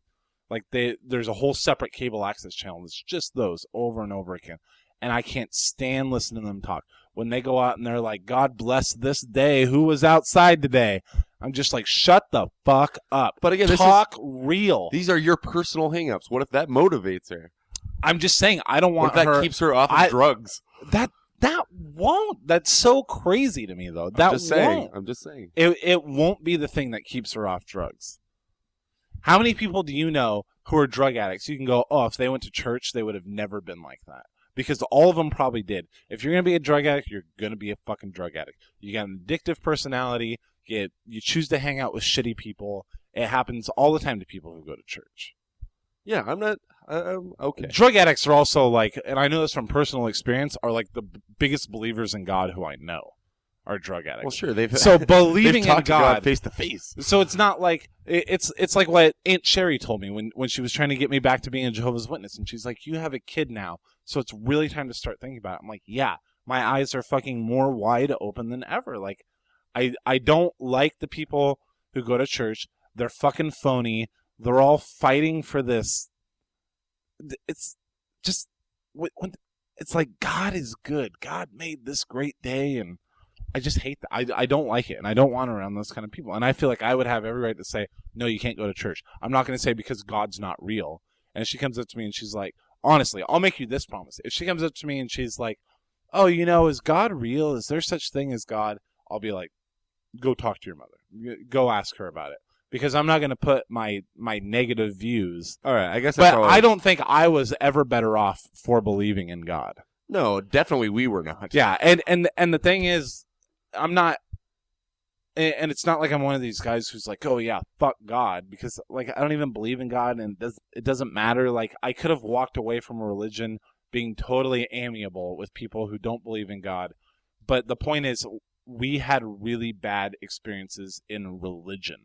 [SPEAKER 3] there's a whole separate cable access channel that's just those over and over again. And I can't stand listening to them talk. When they go out and they're like, God bless this day, who was outside today? I'm just like, shut the fuck up.
[SPEAKER 4] But again,
[SPEAKER 3] talk real.
[SPEAKER 4] These are your personal hangups. What if that motivates her?
[SPEAKER 3] I'm just saying, I don't want
[SPEAKER 4] what if
[SPEAKER 3] her.
[SPEAKER 4] that keeps her off of drugs?
[SPEAKER 3] That won't. That's so crazy to me, though.
[SPEAKER 4] I'm just saying.
[SPEAKER 3] It won't be the thing that keeps her off drugs. How many people do you know who are drug addicts? You can go, oh, if they went to church, they would have never been like that. Because all of them probably did. If you're going to be a drug addict, you're going to be a fucking drug addict. You got an addictive personality. You choose to hang out with shitty people. It happens all the time to people who go to church.
[SPEAKER 4] Yeah, I'm not... okay.
[SPEAKER 3] Drug addicts are also like, and I know this from personal experience, are like the biggest believers in God who I know are drug addicts.
[SPEAKER 4] Well, sure.
[SPEAKER 3] So believing
[SPEAKER 4] they've
[SPEAKER 3] in God
[SPEAKER 4] face to face.
[SPEAKER 3] So it's not like it's like what Aunt Sherry told me when she was trying to get me back to being a Jehovah's Witness, and she's like, "You have a kid now, so it's really time to start thinking about it." I'm like, "Yeah, my eyes are fucking more wide open than ever." Like, I don't like the people who go to church. They're fucking phony. They're all fighting for this. It's just when it's like God is good. God made this great day, and I just hate that. I don't like it, and I don't want around those kind of people. And I feel like I would have every right to say, no, you can't go to church. I'm not going to say because God's not real. And if she comes up to me and she's like, honestly, I'll make you this promise. If she comes up to me and she's like, oh, is God real? Is there such thing as God? I'll be like, go talk to your mother. Go ask her about it. Because I'm not going to put my negative views.
[SPEAKER 4] All right, I guess
[SPEAKER 3] but
[SPEAKER 4] that's
[SPEAKER 3] I don't think I was ever better off for believing in God.
[SPEAKER 4] No, definitely we were not.
[SPEAKER 3] Yeah, and the thing is, I'm not, and it's not like I'm one of these guys who's like, oh yeah, fuck God, because like I don't even believe in God, and it doesn't matter. Like I could have walked away from a religion being totally amiable with people who don't believe in God, but the point is, we had really bad experiences in religion.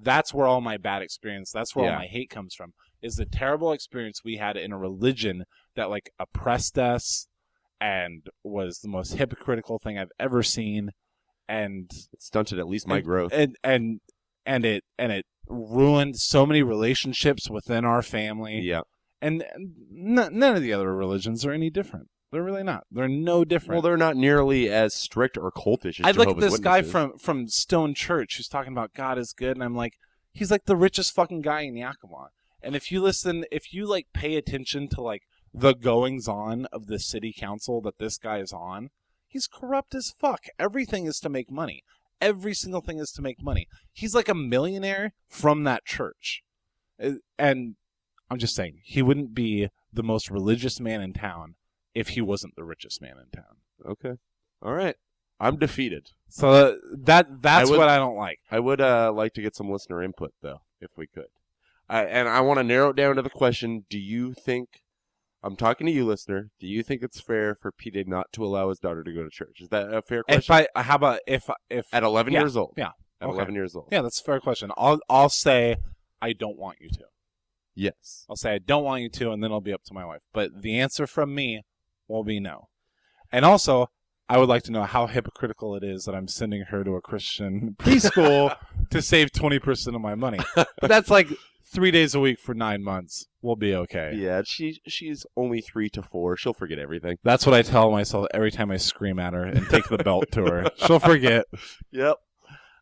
[SPEAKER 3] That's where all my bad experience, that's where all my hate comes from, is the terrible experience we had in a religion that like oppressed us and was the most hypocritical thing I've ever seen, and
[SPEAKER 4] it stunted at least my growth.
[SPEAKER 3] And it ruined so many relationships within our family.
[SPEAKER 4] Yeah.
[SPEAKER 3] And none of the other religions are any different. They're really not. They're no different.
[SPEAKER 4] Well, they're not nearly as strict or cultish as
[SPEAKER 3] I look at
[SPEAKER 4] Jehovah's
[SPEAKER 3] this guy
[SPEAKER 4] Witnesses.
[SPEAKER 3] from Stone Church who's talking about God is good, and I'm like, he's like the richest fucking guy in Yakima. And if you like pay attention to like the goings on of the city council that this guy is on, he's corrupt as fuck. Everything is to make money. Every single thing is to make money. He's like a millionaire from that church. And I'm just saying, he wouldn't be the most religious man in town if he wasn't the richest man in town.
[SPEAKER 4] Okay. All right. I'm defeated.
[SPEAKER 3] So that's what I don't like.
[SPEAKER 4] I would like to get some listener input, though, if we could. And I want to narrow it down to the question, do you think, I'm talking to you, listener, do you think it's fair for PJ not to allow his daughter to go to church? Is that a fair question?
[SPEAKER 3] How about if
[SPEAKER 4] at 11 years old?
[SPEAKER 3] Yeah.
[SPEAKER 4] At 11 years old.
[SPEAKER 3] Yeah, that's a fair question. I'll say I don't want you to.
[SPEAKER 4] Yes.
[SPEAKER 3] I'll say I don't want you to, and then it'll be up to my wife. But the answer from me will be no. And also, I would like to know how hypocritical it is that I'm sending her to a Christian preschool to save 20% of my money. But that's like 3 days a week for 9 months. We'll be okay.
[SPEAKER 4] Yeah, she's only 3 to 4. She'll forget everything.
[SPEAKER 3] That's what I tell myself every time I scream at her and take the belt to her. She'll forget.
[SPEAKER 4] Yep.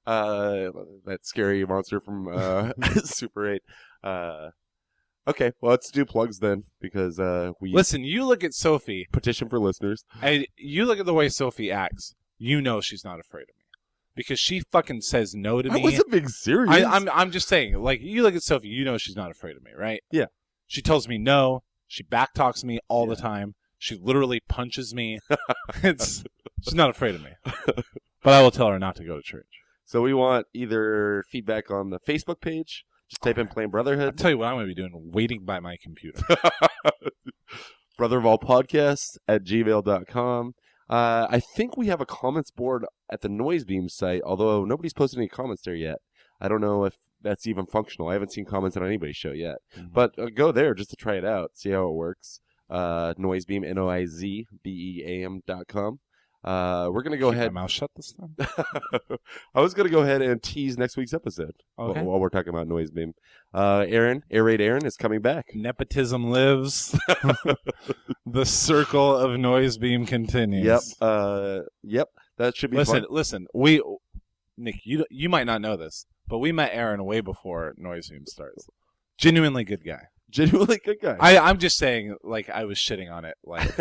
[SPEAKER 4] That scary monster from Super 8. Okay, well, let's do plugs then, because we...
[SPEAKER 3] Listen, you look at Sophie.
[SPEAKER 4] Petition for listeners.
[SPEAKER 3] And you look at the way Sophie acts. You know she's not afraid of me. Because she fucking says no to me.
[SPEAKER 4] I wasn't being serious.
[SPEAKER 3] I'm just saying, like, you look at Sophie, you know she's not afraid of me, right?
[SPEAKER 4] Yeah.
[SPEAKER 3] She tells me no. She backtalks me all the time. She literally punches me. She's not afraid of me. But I will tell her not to go to church.
[SPEAKER 4] So we want either feedback on the Facebook page. Just type in Plain Brotherhood.
[SPEAKER 3] I'll tell you what I'm going to be doing, waiting by my computer.
[SPEAKER 4] brotherofallpodcasts@gmail.com. I think we have a comments board at the Noise Beam site, although nobody's posted any comments there yet. I don't know if that's even functional. I haven't seen comments on anybody's show yet.
[SPEAKER 3] Mhm.
[SPEAKER 4] But go there just to try it out, see how it works. Noisebeam, NOIZBEAM.com. We're going to go
[SPEAKER 3] Keep
[SPEAKER 4] ahead.
[SPEAKER 3] my mouth shut this time.
[SPEAKER 4] I was going to go ahead and tease next week's episode
[SPEAKER 3] Okay.
[SPEAKER 4] while we're talking about Noisebeam. Aaron, Air Raid Aaron is coming back.
[SPEAKER 3] Nepotism lives. The circle of Noise Beam continues.
[SPEAKER 4] Yep. That should be fun.
[SPEAKER 3] Listen. Nick, you might not know this, but we met Aaron way before Noise Beam starts. Genuinely good guy.
[SPEAKER 4] Genuinely good guy.
[SPEAKER 3] I'm just saying, like, I was shitting on it. Like,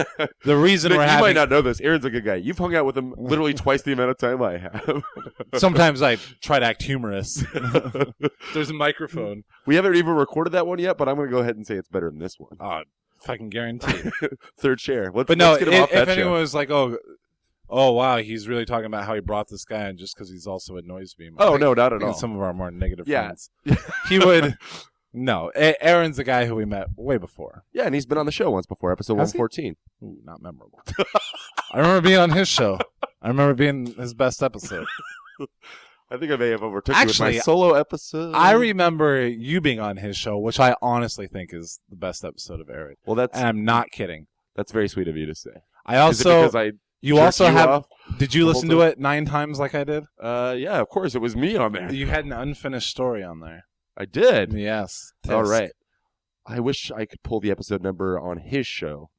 [SPEAKER 3] the reason
[SPEAKER 4] Nick,
[SPEAKER 3] we're
[SPEAKER 4] you
[SPEAKER 3] having...
[SPEAKER 4] might not know this. Aaron's a good guy. You've hung out with him literally twice the amount of time I have.
[SPEAKER 3] Sometimes I try to act humorous. There's a microphone.
[SPEAKER 4] We haven't even recorded that one yet, but I'm going to go ahead and say it's better than this one.
[SPEAKER 3] Fucking guarantee.
[SPEAKER 4] Third share. Let's
[SPEAKER 3] But no,
[SPEAKER 4] get him off that
[SPEAKER 3] if anyone
[SPEAKER 4] show.
[SPEAKER 3] was like, oh, wow, he's really talking about how he brought this guy in just because he's also a Noise Beam.
[SPEAKER 4] Oh, no, not at all.
[SPEAKER 3] Some of our more negative
[SPEAKER 4] Yeah.
[SPEAKER 3] friends. He would... No, Aaron's the guy who we met way before.
[SPEAKER 4] Yeah, and he's been on the show once before, episode
[SPEAKER 3] Has he?
[SPEAKER 4] 114.
[SPEAKER 3] Ooh, not memorable. I remember being on his show. I remember being his best episode.
[SPEAKER 4] I think I may have overtook you with
[SPEAKER 3] Actually,
[SPEAKER 4] my solo episode.
[SPEAKER 3] I remember you being on his show, which I honestly think is the best episode of Aaron.
[SPEAKER 4] Well,
[SPEAKER 3] And I'm not kidding.
[SPEAKER 4] that's very sweet of you to say.
[SPEAKER 3] I
[SPEAKER 4] Is it
[SPEAKER 3] also...
[SPEAKER 4] because I
[SPEAKER 3] You
[SPEAKER 4] jerked
[SPEAKER 3] also
[SPEAKER 4] you
[SPEAKER 3] have...
[SPEAKER 4] off?
[SPEAKER 3] Did you
[SPEAKER 4] the
[SPEAKER 3] listen
[SPEAKER 4] whole
[SPEAKER 3] to it 9 times like I did?
[SPEAKER 4] Yeah, of course. It was me on there.
[SPEAKER 3] You had an unfinished story on there.
[SPEAKER 4] I did.
[SPEAKER 3] Yes.
[SPEAKER 4] All right. I wish I could pull the episode number on his show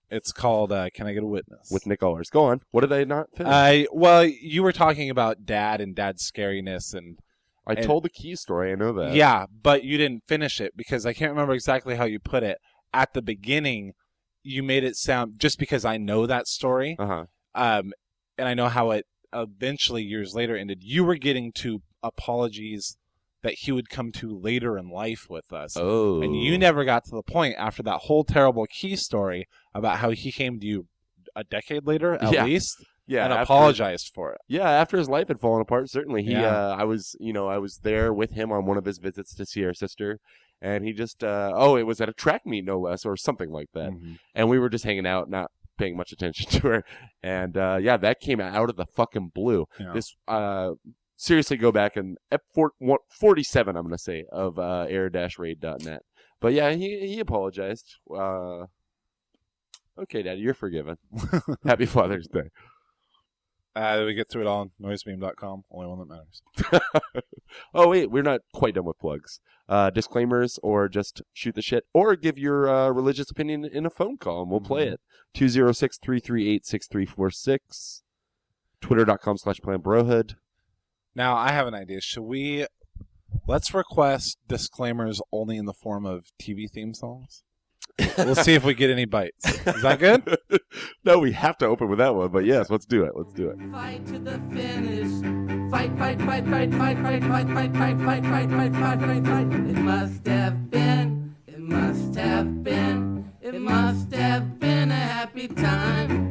[SPEAKER 3] It's called Can I Get a Witness?
[SPEAKER 4] with Nick Allers. Go on. What did I not finish?
[SPEAKER 3] Well, you were talking about Dad and Dad's scariness and
[SPEAKER 4] I told the key story. I know that.
[SPEAKER 3] yeah, but you didn't finish it because I can't remember exactly how you put it. At the beginning, you made it sound, just because I know that story,
[SPEAKER 4] Uh-huh.
[SPEAKER 3] and I know how it eventually years later ended, you were getting to apologies that he would come to later in life with us.
[SPEAKER 4] Oh.
[SPEAKER 3] And you never got to the point after that whole terrible key story about how he came to you a decade later, at
[SPEAKER 4] Yeah.
[SPEAKER 3] least,
[SPEAKER 4] Yeah,
[SPEAKER 3] and
[SPEAKER 4] after-
[SPEAKER 3] apologized for it.
[SPEAKER 4] Yeah, after his life had fallen apart, certainly
[SPEAKER 3] Yeah.
[SPEAKER 4] I was there with him on one of his visits to see our sister, and he just it was at a track meet no less, or something like that,
[SPEAKER 3] Mhm.
[SPEAKER 4] and we were just hanging out, not paying much attention to her, and that came out of the fucking blue.
[SPEAKER 3] Yeah.
[SPEAKER 4] This seriously, go back and 47, I'm gonna say, of air-raid.net. But yeah, he apologized. Okay, Daddy, you're forgiven. Happy Father's Day.
[SPEAKER 3] We get through it all on noisebeam.com. Only one that matters.
[SPEAKER 4] Oh, wait, we're not quite done with plugs. Disclaimers, or just shoot the shit, or give your religious opinion in a phone call, and we'll play it. 206-338-6346. Twitter.com/PlanBrohood.
[SPEAKER 3] Now, I have an idea. Let's request disclaimers only in the form of TV theme songs? We'll see if we get any bites. Is that good?
[SPEAKER 4] No, we have to open with that one, but yes, let's do it. Let's do it.
[SPEAKER 2] Fight to the finish. Fight, fight, fight, fight, fight, fight, fight, fight, fight, fight, fight, fight, fight, fight, fight. It must have been, it must have been, it must have been a happy time.